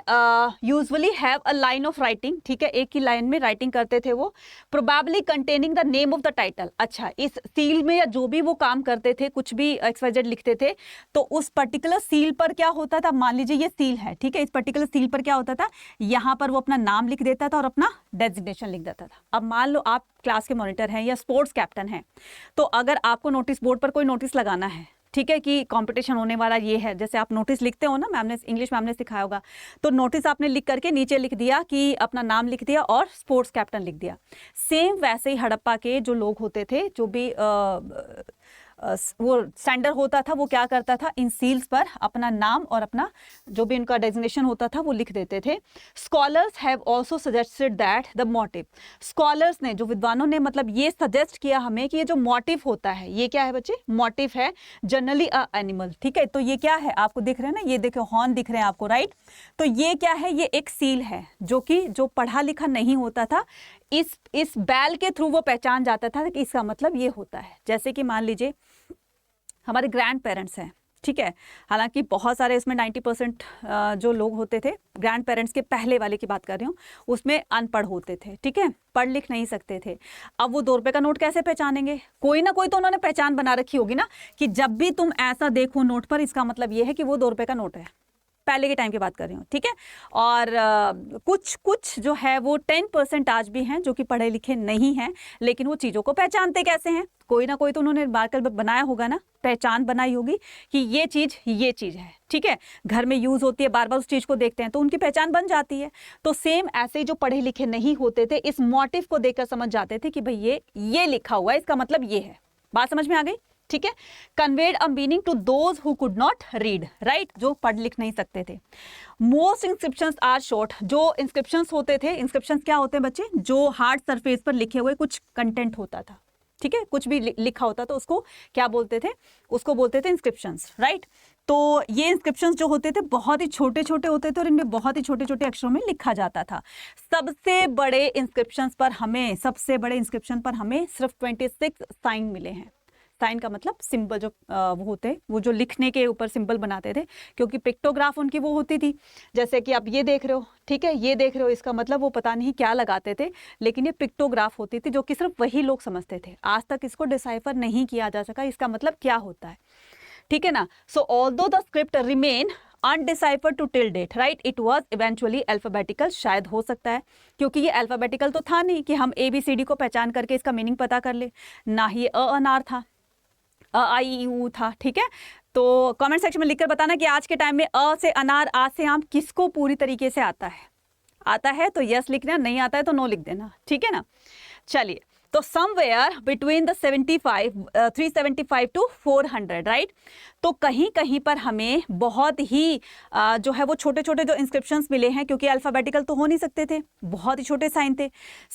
A: Usually have a line of writing, ठीक है, एक ही लाइन में राइटिंग करते थे वो। Probably containing the name of the title. अच्छा, इस सील में या जो भी वो काम करते थे, कुछ भी XYZ लिखते थे, तो उस पर्टिकुलर सील पर क्या होता था, मान लीजिए ये सील है, ठीक है, इस पर्टिकुलर सील पर क्या होता था, यहाँ पर वो अपना नाम लिख देता था और अपना डेजिग्नेशन लिख देता था। अब मान लो आप क्लास के मॉनिटर हैं या स्पोर्ट्स कैप्टन हैं, तो अगर आपको नोटिस बोर्ड पर कोई नोटिस लगाना है, ठीक है, कि कंपटीशन होने वाला ये है, जैसे आप नोटिस लिखते हो ना, मैम ने इंग्लिश मैम ने सिखाया होगा, तो नोटिस आपने लिख करके नीचे लिख दिया कि अपना नाम लिख दिया और स्पोर्ट्स कैप्टन लिख दिया। सेम वैसे ही हड़प्पा के जो लोग होते थे, जो भी वो सेंडर होता था, वो क्या करता था, इन सील्स पर अपना नाम और अपना जो भी उनका डेजिग्नेशन होता था वो लिख देते थे। Scholars have also suggested that the motive. Scholars ने, जो विद्वानों ने, मतलब ये सजेस्ट किया हमें कि ये जो मोटिव होता है, ये क्या है बच्चे, मोटिव है, जनरली अ एनिमल, ठीक है। तो ये क्या है, आपको दिख रहे हैं ना, ये देखो हॉर्न दिख रहे हैं आपको, राइट। तो ये क्या है, ये एक सील है जो कि जो पढ़ा लिखा नहीं होता था, इस बैल के थ्रू वो पहचान जाता था कि इसका मतलब ये होता है। जैसे कि मान लीजिए हमारे ग्रैंड पेरेंट्स हैं, ठीक है, हालांकि बहुत सारे इसमें 90% जो लोग होते थे, ग्रैंड पेरेंट्स के पहले वाले की बात कर रही हूँ, उसमें अनपढ़ होते थे, ठीक है, पढ़ लिख नहीं सकते थे। अब वो 2 रुपए का नोट कैसे पहचानेंगे, कोई ना कोई तो उन्होंने पहचान बना रखी होगी ना, कि जब भी तुम ऐसा देखो नोट पर, इसका मतलब ये है कि वो 2 रुपए का नोट है, पहले के टाइम की बात कर रही हूँ, ठीक है। और कुछ जो है वो 10% आज भी हैं जो कि पढ़े लिखे नहीं हैं, लेकिन वो चीज़ों को पहचानते कैसे हैं, कोई ना कोई तो उन्होंने मार्कर बनाया होगा ना, पहचान बनाई होगी कि ये चीज़ है, ठीक है, घर में यूज़ होती है, बार बार उस चीज़ को देखते हैं तो उनकी पहचान बन जाती है। तो सेम ऐसे ही जो पढ़े लिखे नहीं होते थे, इस मोटिव को देखकर समझ जाते थे कि भाई ये लिखा हुआ है, इसका मतलब ये है। बात समझ में आ गई, ठीक है, conveyed a meaning to those who could not read, right, जो पढ़ लिख नहीं सकते थे। मोस्ट इंस्क्रिप्शंस आर शॉर्ट, जो इंस्क्रिप्शंस होते थे, इंस्क्रिप्शंस क्या होते हैं बच्चे, जो हार्ड सरफेस पर लिखे हुए कुछ कंटेंट होता था, ठीक है, कुछ भी लिखा होता तो उसको क्या बोलते थे, उसको बोलते थे इंस्क्रिप्शंस, राइट। तो ये इंस्क्रिप्शंस जो होते थे बहुत ही छोटे छोटे होते थे और इनमें बहुत ही छोटे छोटे अक्षरों में लिखा जाता था। सबसे बड़े इंस्क्रिप्शन पर हमें सिर्फ 26 साइन मिले हैं। साइन का मतलब सिंबल, जो वो होते हैं, वो जो लिखने के ऊपर सिंबल बनाते थे, क्योंकि पिक्टोग्राफ उनकी वो होती थी, जैसे कि आप ये देख रहे हो, ठीक है, ये देख रहे हो, इसका मतलब वो पता नहीं क्या लगाते थे, लेकिन ये पिक्टोग्राफ होती थी जो कि सिर्फ वही लोग समझते थे। आज तक इसको डिसाइफर नहीं किया जा सका इसका मतलब क्या होता है, ठीक है ना। So although the script remain undeciphered to till date, right, it was eventually alphabetical, शायद हो सकता है, क्योंकि ये अल्फाबेटिकल तो था नहीं कि हम ABCD को पहचान करके इसका मीनिंग पता कर ले, ना ही अनार था, AIEU था, ठीक है। तो कमेंट सेक्शन में लिखकर बताना कि आज के टाइम में अ से अनार, आ से आम किसको पूरी तरीके से आता है तो यस लिखना, नहीं आता है तो नो लिख देना, ठीक है ना। चलिए, तो somewhere between the 375 to 400, right. तो कहीं कहीं पर हमें बहुत ही जो है वो छोटे छोटे जो इंस्क्रिप्शंस मिले हैं, क्योंकि अल्फाबेटिकल तो हो नहीं सकते थे, बहुत ही छोटे साइन थे।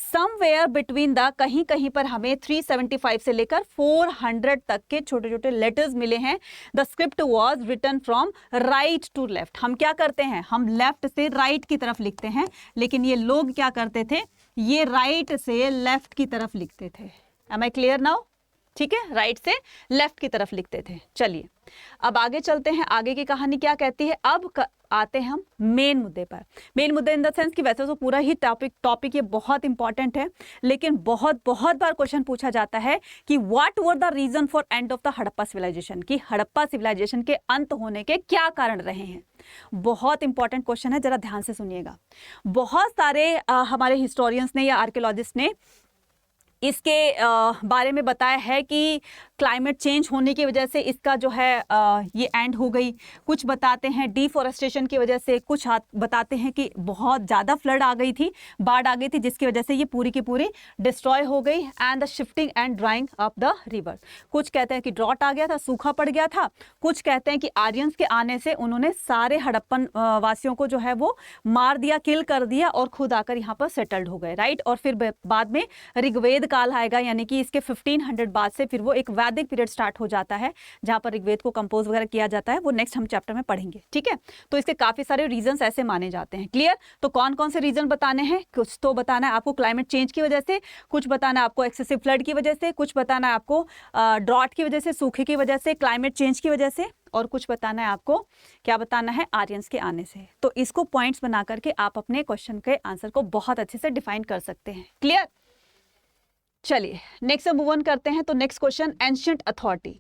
A: समवेयर बिटवीन द, कहीं कहीं पर हमें 375 से लेकर 400 तक के छोटे छोटे लेटर्स मिले हैं। The script was written from right to left. हम क्या करते हैं, हम लेफ्ट से राइट की तरफ लिखते हैं, लेकिन ये लोग क्या करते थे, ये राइट से लेफ्ट की तरफ लिखते थे। एम आई क्लियर नाउ, ठीक है, राइट से लेफ्ट की तरफ लिखते थे। चलिए अब आगे चलते हैं, आगे की कहानी क्या कहती है। अब आते हैं हम मेन मुद्दे पर। मेन मुद्दे इन द सेंस कि वैसे तो पूरा ही टॉपिक ये बहुत इंपॉर्टेंट है, लेकिन बहुत बार क्वेश्चन पूछा जाता है कि what were the reason for end of the Harappa civilisation, कि हड़प्पा सिविलाइजेशन के अंत होने के क्या कारण रहे हैं। बहुत इंपॉर्टेंट क्वेश्चन है, जरा ध्यान से सुनिएगा। बहुत सारे हमारे हिस्टोरियंस ने या आर्कियोलॉजिस्ट ने इसके बारे में बताया है कि क्लाइमेट चेंज होने की वजह से इसका जो है ये एंड हो गई। कुछ बताते हैं डिफॉरेस्टेशन की वजह से, कुछ बताते हैं कि बहुत ज़्यादा फ्लड आ गई थी, बाढ़ आ गई थी, जिसकी वजह से ये पूरी की पूरी डिस्ट्रॉय हो गई। And the shifting and drying of the river, कुछ कहते हैं कि ड्रॉट आ गया था, सूखा पड़ गया था। कुछ कहते हैं कि आर्यंस के आने से उन्होंने सारे हड़प्पन वासियों को जो है वो मार दिया, किल कर दिया और खुद आकर यहाँ पर सेटल्ड हो गए, राइट। और फिर बाद में ऋग्वेद काल आएगा, यानी कि इसके 1500 बाद से फिर वो एक वैदिक पीरियड स्टार्ट हो जाता है, जहां पर ऋग्वेद को कंपोज वगैरह किया जाता है। वो नेक्स्ट हम चैप्टर में पढ़ेंगे, ठीक है। तो इसके काफी सारे रीजंस ऐसे माने जाते हैं। क्लियर। तो कौन कौन से रीजन बताने हैं, कुछ तो बताना है आपको क्लाइमेट चेंज की वजह से, कुछ बताना है आपको एक्सेसिव फ्लड की वजह से, कुछ बताना है आपको ड्रॉट की वजह से, सूखे की वजह से, क्लाइमेट चेंज की वजह से, और कुछ बताना है आपको, क्या बताना है, आर्यंस के आने से। तो इसको पॉइंट्स बना करके आप अपने क्वेश्चन के आंसर को बहुत अच्छे से डिफाइन कर सकते हैं। क्लियर। चलिए नेक्स्ट मूव ऑन करते हैं। तो नेक्स्ट क्वेश्चन, एंशिएंट अथॉरिटी।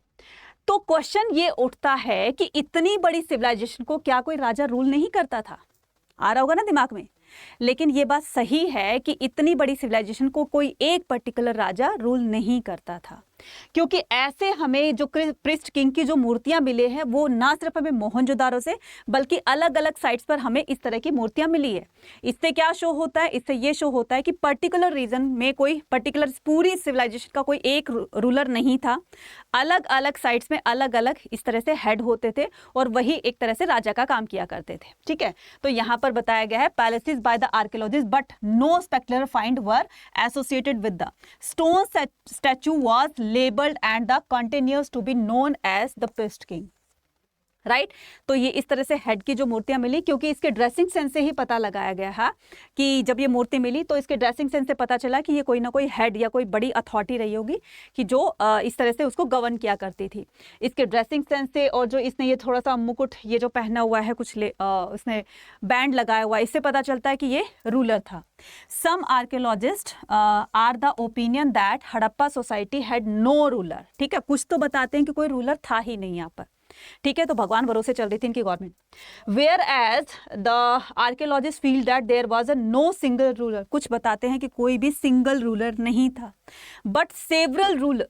A: तो क्वेश्चन ये उठता है कि इतनी बड़ी सिविलाइजेशन को क्या कोई राजा रूल नहीं करता था। आ रहा होगा ना दिमाग में। लेकिन ये बात सही है कि इतनी बड़ी सिविलाइजेशन को कोई एक पर्टिकुलर राजा रूल नहीं करता था, क्योंकि ऐसे हमें जो पृष्ठ किंग की जो मूर्तियां मिले हैं वो ना सिर्फ हमें मोहनजोदारो से बल्कि अलग अलग साइट्स पर हमें इस तरह की मूर्तियां मिली है। इससे क्या शो होता है, इससे ये शो होता है कि पर्टिकुलर रीजन में कोई पर्टिकुलर पूरी सिविलाइजेशन का कोई एक रूलर नहीं था। अलग अलग साइट्स में अलग अलग इस तरह से हेड होते थे और वही एक तरह से राजा का काम किया करते थे। ठीक है, तो यहाँ पर बताया गया है palaces by the archaeologists, but no spectacular find were associated with the stone statue was labeled and the continues to be known as the Pest King. Right तो ये इस तरह से हेड की जो मूर्तियां मिली, क्योंकि इसके ड्रेसिंग सेंस से ही पता लगाया गया है कि जब ये मूर्ति मिली तो इसके ड्रेसिंग सेंस से पता चला कि ये कोई ना कोई हेड या कोई बड़ी अथॉरिटी रही होगी कि जो इस तरह से उसको गवर्न किया करती थी। इसके ड्रेसिंग सेंस से और जो इसने ये थोड़ा सा मुकुट ये जो पहना हुआ है, कुछ उसने बैंड लगाया हुआ है, इससे पता चलता है कि ये रूलर था। Some archaeologist are the opinion that Harappa society had no ruler. ठीक है, कुछ तो बताते हैं कि कोई रूलर था ही नहीं यहाँ पर। ठीक है, तो भगवान भरोसे चल रही थी इनकी government. Whereas the archaeologist feel that there was a no single ruler. कुछ बताते हैं कि कोई भी सिंगल रूलर नहीं था, बट सेवरल रूलर,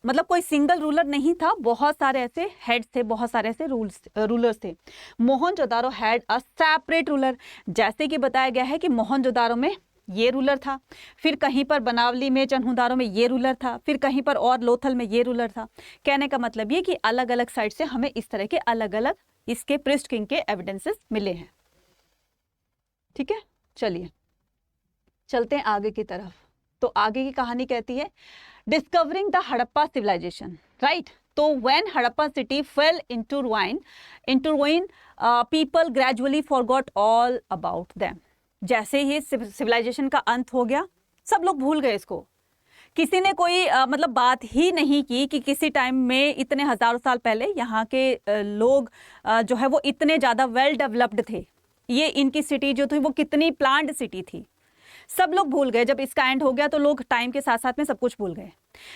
A: मतलब कोई सिंगल रूलर नहीं था, बहुत सारे ऐसे हेड्स थे, बहुत सारे ऐसे रूलर्स थे। Mohenjodaro had a separate ruler. जैसे कि बताया गया है कि मोहनजोदारो में ये रूलर था, फिर कहीं पर बनावली में चन्हुदारों में ये रूलर था, फिर कहीं पर और लोथल में ये रूलर था। कहने का मतलब ये कि अलग अलग साइड से हमें इस तरह के अलग अलग इसके प्रिस्ट किंग के एविडेंसेस मिले हैं। ठीक है, चलिए चलते हैं आगे की तरफ। तो आगे की कहानी कहती है discovering the Harappa civilization, right. तो when Harappa city fell into ruin, people gradually forgot all about them. जैसे ही सिविलाइजेशन का अंत हो गया, सब लोग भूल गए इसको। किसी ने कोई मतलब बात ही नहीं की कि किसी टाइम में इतने हजारों साल पहले यहाँ के लोग जो है वो इतने ज़्यादा वेल डेवलप्ड थे। ये इनकी सिटी जो थी वो कितनी प्लान्ड सिटी थी, सब लोग भूल गए। जब इसका एंड हो गया तो लोग टाइम के साथ साथ में सब कुछ भूल गए।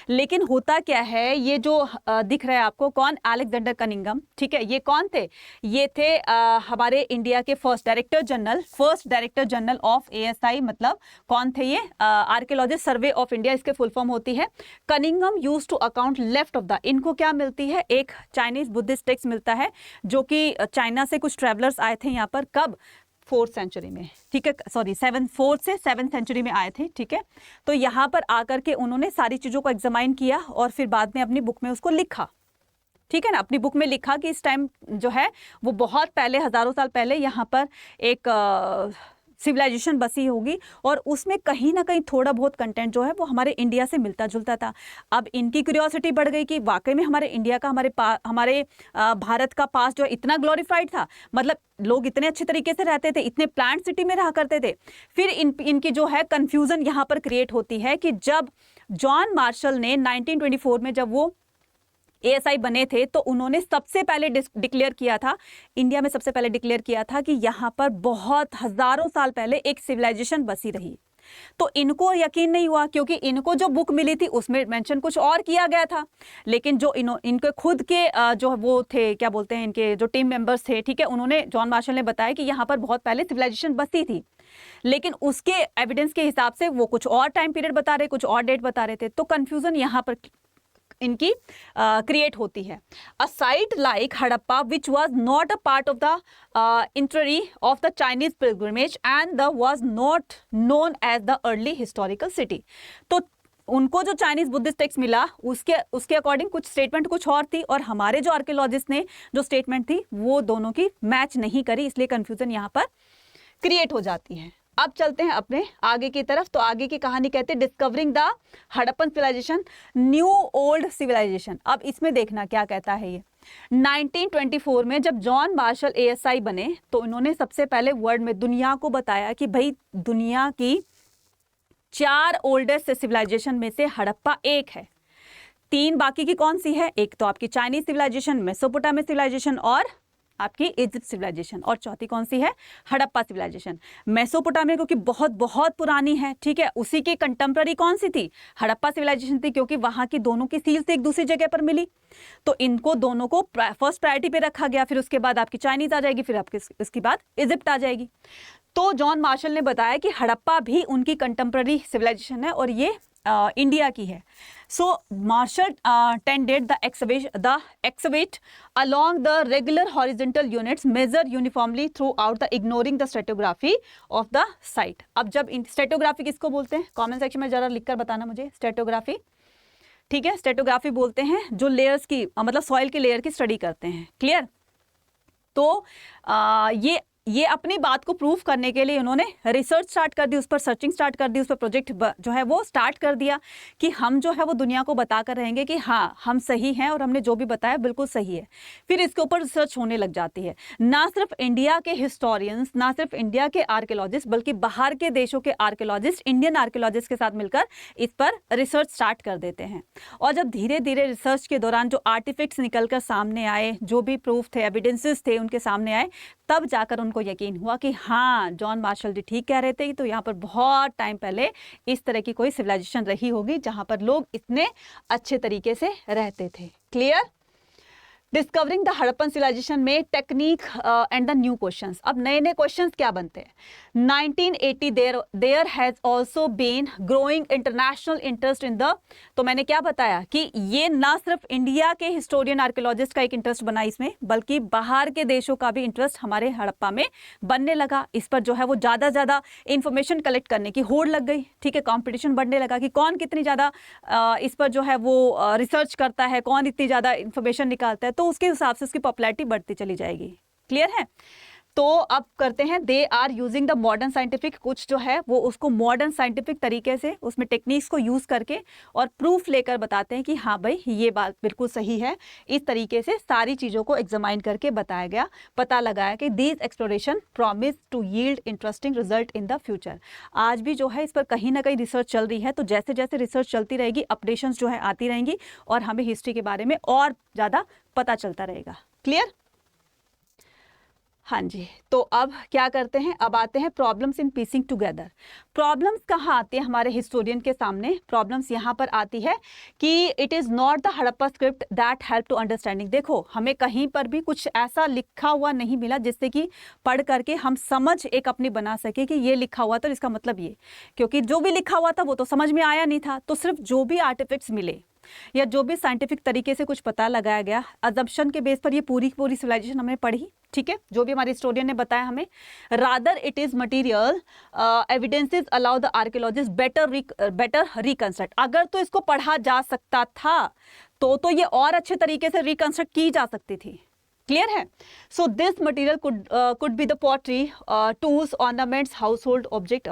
A: लेकिन होता क्या है, ये जो दिख रहा है आपको, कौन? Alexander Cunningham. ठीक है, ये कौन थे? ये थे हमारे इंडिया के first director general of ASI। मतलब कौन थे ये? आर्कियोलॉजिस्ट सर्वे ऑफ इंडिया इसके फुल फॉर्म होती है। Cunningham use to account left of the, इनको क्या मिलती है? एक चाइनीज बुद्धिस्ट टेक्स्ट मिलता है जो कि चाइना से कुछ ट्रेवलर्स आए थे यहाँ पर। कब? 4th सेंचुरी में। ठीक है, सॉरी 4th से 7th सेंचुरी में आए थे। ठीक है, तो यहाँ पर आकर के उन्होंने सारी चीज़ों को एग्जामाइन किया और फिर बाद में अपनी बुक में उसको लिखा। ठीक है ना, अपनी बुक में लिखा कि इस टाइम जो है वो बहुत पहले, हजारों साल पहले यहाँ पर एक सिविलाइजेशन बसी होगी और उसमें कहीं ना कहीं थोड़ा बहुत कंटेंट जो है वो हमारे इंडिया से मिलता जुलता था। अब इनकी क्यूरियोसिटी बढ़ गई कि वाकई में हमारे इंडिया का, हमारे भारत का पास्ट जो है इतना ग्लोरीफाइड था, मतलब लोग इतने अच्छे तरीके से रहते थे, इतने प्लांट सिटी में रहा करते थे। फिर इनकी जो है कंफ्यूजन यहाँ पर क्रिएट होती है कि जब जॉन मार्शल ने 1924 में जब वो ASI बने थे तो उन्होंने सबसे पहले डिक्लेयर किया था, इंडिया में सबसे पहले डिक्लेयर किया था कि यहाँ पर बहुत हजारों साल पहले एक सिविलाइजेशन बसी रही। तो इनको यकीन नहीं हुआ क्योंकि इनको जो बुक मिली थी उसमें मेंशन कुछ और किया गया था। लेकिन जो इनके खुद के जो वो थे, क्या बोलते हैं, इनके जो टीम मेंबर्स थे, ठीक है, उन्होंने, जॉन मार्शल ने बताया कि यहाँ पर बहुत पहले सिविलाइजेशन बसी थी। लेकिन उसके एविडेंस के हिसाब से वो कुछ और टाइम पीरियड बता रहे, कुछ और डेट बता रहे थे। तो कंफ्यूजन यहाँ पर इनकी क्रिएट होती है। A site like Harappa which was not a part of the entry of the Chinese pilgrimage and the was not known as the early historical city. तो उनको जो चाइनीज बुद्धिस्ट टेक्स्ट मिला उसके अकॉर्डिंग कुछ स्टेटमेंट कुछ और थी और हमारे जो आर्कियोलॉजिस्ट ने जो स्टेटमेंट थी वो दोनों की मैच नहीं करी, इसलिए कंफ्यूजन यहाँ पर क्रिएट हो जाती है। अब चलते हैं अपने आगे की तरफ। तो आगे की कहानी कहते हैं discovering the Harappan civilisation, new old civilisation. अब इसमें देखना क्या कहता है ये। 1924 में जब जॉन मार्शल ASI बने तो इन्होंने सबसे पहले वर्ल्ड में दुनिया को बताया कि भाई दुनिया की 4 ओल्डेस्ट सिविलाइजेशन में से हड़प्पा एक है। 3 बाकी की कौन सी है? एक तो आपकी चाइनीज सिविलाइजेशन, मेसोपोटामिया सिविलाइजेशन और आपकी इजिप्ट सिविलाइजेशन, और चौथी कौन सी है? हड़प्पा सिविलाइजेशन। मेसोपोटामिया क्योंकि बहुत बहुत पुरानी है, ठीक है, उसी की कंटेम्प्ररी कौन सी थी? हड़प्पा सिविलाइजेशन थी, क्योंकि वहां की दोनों की सील्स एक दूसरी जगह पर मिली, तो इनको दोनों को फर्स्ट प्रायोरिटी पे रखा गया। फिर उसके बाद आपकी चाइनीज आ जाएगी, फिर आपकी उसके बाद इजिप्ट आ जाएगी। तो जॉन मार्शल ने बताया कि हड़प्पा भी उनकी कंटेम्प्ररी सिविलाइजेशन है और ये इंडिया की है। So Marshall tended the excavate along the regular horizontal units measure uniformly throughout the ignoring the stratigraphy of the site। अब जब स्ट्रेटोग्राफी किसको बोलते हैं? कमेंट सेक्शन में जरा लिखकर बताना मुझे। स्ट्रेटोग्राफी, ठीक है, स्ट्रेटोग्राफी बोलते हैं जो लेयर्स की, मतलब सॉइल की लेयर की स्टडी करते हैं। क्लियर? तो ये अपनी बात को प्रूव करने के लिए उन्होंने रिसर्च स्टार्ट कर दी, उस पर सर्चिंग स्टार्ट कर दी, उस पर प्रोजेक्ट जो है वो स्टार्ट कर दिया कि हम जो है वो दुनिया को बता कर रहेंगे कि हाँ हम सही हैं और हमने जो भी बताया बिल्कुल सही है। फिर इसके ऊपर रिसर्च होने लग जाती है। ना सिर्फ इंडिया के हिस्टोरियंस, ना सिर्फ इंडिया के आर्कियोलॉजिस्ट, बल्कि बाहर के देशों के आर्कियोलॉजिस्ट इंडियन आर्कियोलॉजिस्ट के साथ मिलकर इस पर रिसर्च स्टार्ट कर देते हैं। और जब धीरे धीरे रिसर्च के दौरान जो आर्टिफैक्ट्स निकल कर सामने आए, जो भी प्रूफ थे, एविडेंसेस थे, उनके सामने आए, तब जाकर उनको यकीन हुआ कि हाँ जॉन मार्शल जी ठीक कह रहे थे। तो यहाँ पर बहुत टाइम पहले इस तरह की कोई सिविलाइजेशन रही होगी जहाँ पर लोग इतने अच्छे तरीके से रहते थे। Clear? Discovering the Harappan civilization में technique and the new questions. अब नए नए क्वेश्चंस क्या बनते हैं? 1980 there has also been growing international interest in the, तो मैंने क्या बताया कि ये ना सिर्फ इंडिया के हिस्टोरियन आर्कियोलॉजिस्ट का एक इंटरेस्ट बना इसमें, बल्कि बाहर के देशों का भी इंटरेस्ट हमारे हड़प्पा में बनने लगा। इस पर जो है वो ज़्यादा इंफॉर्मेशन कलेक्ट करने की होड़ लग गई। ठीक है, कॉम्पिटिशन बढ़ने लगा कि कौन कितनी ज़्यादा इस पर जो है वो रिसर्च करता है, कौन इतनी ज़्यादा इंफॉर्मेशन निकालता है, तो उसके हिसाब से उसकी पॉपुलैरिटी बढ़ती चली जाएगी। क्लियर है? तो अब करते हैं, they are using the modern scientific, कुछ जो है वो उसको मॉडर्न साइंटिफिक तरीके से उसमें टेक्निक्स को यूज करके और प्रूफ लेकर बताते हैं कि हाँ भाई ये बात बिल्कुल सही है। इस तरीके से सारी चीज़ों को एग्जामाइन करके बताया गया, पता लगाया कि these exploration promise to yield interesting result in the future. आज भी जो है इस पर कहीं ना कहीं रिसर्च चल रही है, तो जैसे जैसे रिसर्च चलती रहेगी अपडेशंस जो है आती रहेंगी और हमें हिस्ट्री के बारे में और ज़्यादा पता चलता रहेगा। क्लियर? हाँ जी, तो अब क्या करते हैं, अब आते हैं प्रॉब्लम्स इन पीसिंग टुगेदर। प्रॉब्लम्स कहाँ आती है हमारे हिस्टोरियन के सामने? प्रॉब्लम्स यहाँ पर आती है कि it is not the Harappa script that help to understanding. देखो, हमें कहीं पर भी कुछ ऐसा लिखा हुआ नहीं मिला जिससे कि पढ़ करके हम समझ एक अपनी बना सके कि ये लिखा हुआ तो इसका मतलब ये, क्योंकि जो भी लिखा हुआ था वो तो समझ में आया नहीं था। तो सिर्फ जो भी आर्टिफैक्ट्स मिले या जो भी साइंटिफिक तरीके से कुछ पता लगाया गया, अजम्पशन के बेस पर ये पूरी सिविलाइजेशन हमने पढ़ी। ठीक है, जो भी हमारे हिस्टोरियन ने बताया हमें, rather it is material evidences allow the archaeologist better reconstruct. अगर तो इसको पढ़ा जा सकता था तो ये और अच्छे तरीके से रिकंस्ट्रक्ट की जा सकती थी। क्लियर है? So this material could be the pottery, tools, ornaments, house hold object.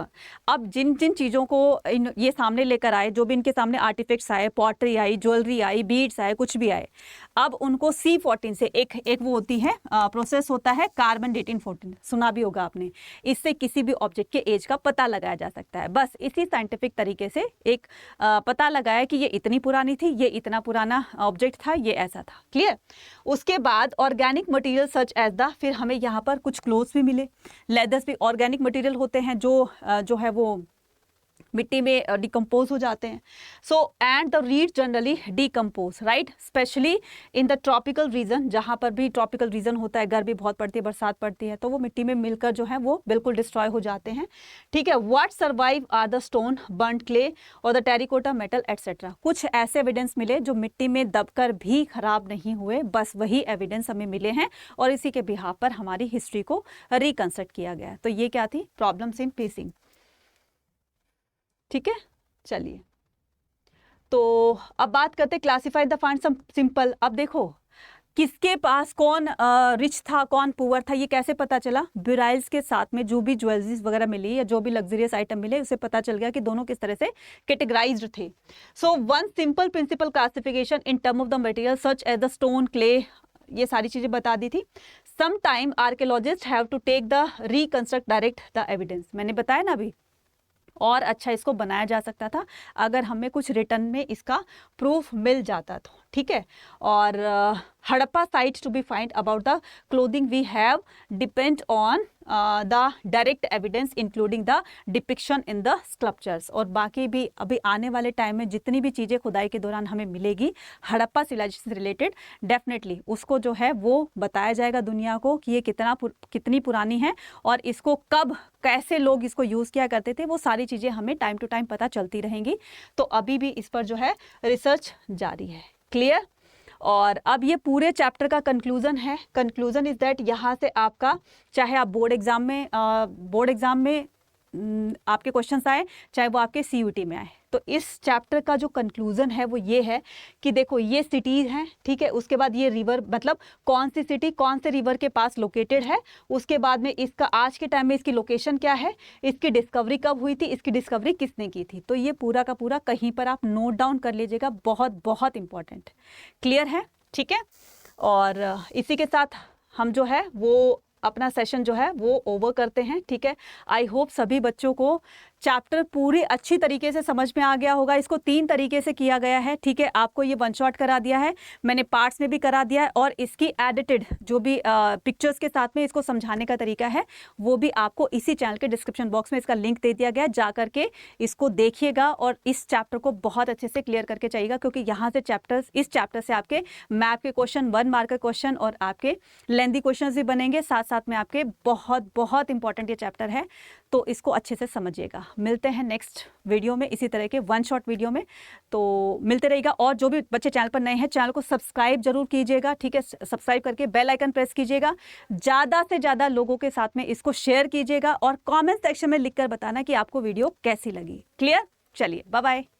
A: अब जिन जिन चीज़ों को ये सामने लेकर आए, जो भी इनके सामने आर्टिफैक्ट्स आए, पॉटरी आई, ज्वेलरी आई, बीड्स आए, कुछ भी आए, अब उनको C14 से एक वो होती है प्रोसेस होता है कार्बन डेटिंग 14, सुना भी होगा आपने। इससे किसी भी ऑब्जेक्ट के एज का पता लगाया जा सकता है। बस इसी साइंटिफिक तरीके से एक पता लगाया कि ये इतनी पुरानी थी, ये इतना पुराना ऑब्जेक्ट था, ये ऐसा था। क्लियर? उसके बाद organic material such as the, फिर हमें यहाँ पर कुछ क्लोथ्स भी मिले, लेदर्स भी ऑर्गेनिक मटेरियल होते हैं जो है वो मिट्टी में डिकम्पोज हो जाते हैं। So and the read generally decompose, right, specially in the tropical region, जहाँ पर भी ट्रॉपिकल रीजन होता है, गर्मी बहुत पड़ती है, बरसात पड़ती है, तो वो मिट्टी में मिलकर जो है वो बिल्कुल डिस्ट्रॉय हो जाते हैं। ठीक है, what survive are the stone, burned clay और द टेरिकोटा मेटल एटसेट्रा। कुछ ऐसे एविडेंस मिले जो मिट्टी में दबकर भी खराब नहीं हुए, बस वही एविडेंस हमें मिले हैं और इसी के बिहाफ पर हमारी हिस्ट्री को रिकंस्ट्रक्ट किया गया। तो ये क्या थी? Problems in piecing. ठीक है, चलिए तो अब बात करते हैं classify the find some simple. अब देखो किसके पास कौन रिच था, कौन पुअर था, ये कैसे पता चला? ब्यूराइल्स के साथ में जो भी ज्वेलरीज वगैरह मिली या जो भी लग्जरियस आइटम मिले, उसे पता चल गया कि दोनों किस तरह से कैटेगराइज्ड थे। So one simple principle classification in term of the material such as the stone, clay, ये सारी चीजें बता दी थी। Some time archaeologist have to take the reconstruct direct the evidence, मैंने बताया ना अभी, और अच्छा इसको बनाया जा सकता था अगर हमें कुछ रिटर्न में इसका प्रूफ मिल जाता तो। ठीक है, और Harappa sites to be find about the clothing we have depend on the direct evidence including the depiction in the sculptures. और बाकी भी अभी आने वाले टाइम में जितनी भी चीज़ें खुदाई के दौरान हमें मिलेगी हड़प्पा सिविलाइजेशन से रिलेटेड, डेफिनेटली उसको जो है वो बताया जाएगा दुनिया को कि ये कितनी पुरानी है और इसको कब कैसे लोग इसको यूज़ किया करते थे, वो सारी चीज़ें हमें टाइम टू टाइम पता चलती रहेंगी। तो अभी भी इस पर जो है रिसर्च जारी है। क्लियर? और अब ये पूरे चैप्टर का कंक्लूजन है। कंक्लूजन इज दैट यहाँ से आपका चाहे आप बोर्ड एग्जाम में आपके क्वेश्चंस आए, चाहे वो आपके CUT में आए, तो इस चैप्टर का जो कंक्लूजन है वो ये है कि देखो ये सिटीज हैं, ठीक है, उसके बाद ये रिवर, मतलब कौन सी सिटी कौन से रिवर के पास लोकेटेड है, उसके बाद में इसका आज के टाइम में इसकी लोकेशन क्या है, इसकी डिस्कवरी कब हुई थी, इसकी डिस्कवरी किसने की थी। तो ये पूरा का पूरा कहीं पर आप नोट डाउन कर लीजिएगा, बहुत बहुत इंपॉर्टेंट। क्लियर है? ठीक है, और इसी के साथ हम जो है वो अपना सेशन जो है वो ओवर करते हैं। ठीक है, आई होप सभी बच्चों को चैप्टर पूरी अच्छी तरीके से समझ में आ गया होगा। इसको 3 तरीके से किया गया है, ठीक है। आपको ये वन शॉट करा दिया है, मैंने पार्ट्स में भी करा दिया है, और इसकी एडिटेड जो भी पिक्चर्स के साथ में इसको समझाने का तरीका है वो भी आपको इसी चैनल के डिस्क्रिप्शन बॉक्स में इसका लिंक दे दिया गया है। जा करके इसको देखिएगा और इस चैप्टर को बहुत अच्छे से क्लियर करके चाहिएगा, क्योंकि यहाँ से इस चैप्टर से आपके मैथ के क्वेश्चन, 1 मार्क के क्वेश्चन और आपके लेंथी क्वेश्चन भी बनेंगे, साथ साथ में आपके बहुत बहुत इंपॉर्टेंट ये चैप्टर है। तो इसको अच्छे से समझिएगा। मिलते हैं नेक्स्ट वीडियो में इसी तरह के वन शॉट वीडियो में, तो मिलते रहेगा। और जो भी बच्चे चैनल पर नए हैं, चैनल को सब्सक्राइब जरूर कीजिएगा, ठीक है। सब्सक्राइब करके बेल आइकन प्रेस कीजिएगा, ज़्यादा से ज़्यादा लोगों के साथ में इसको शेयर कीजिएगा और कमेंट सेक्शन में लिखकर बताना कि आपको वीडियो कैसी लगी। क्लियर? चलिए, बाय बाय।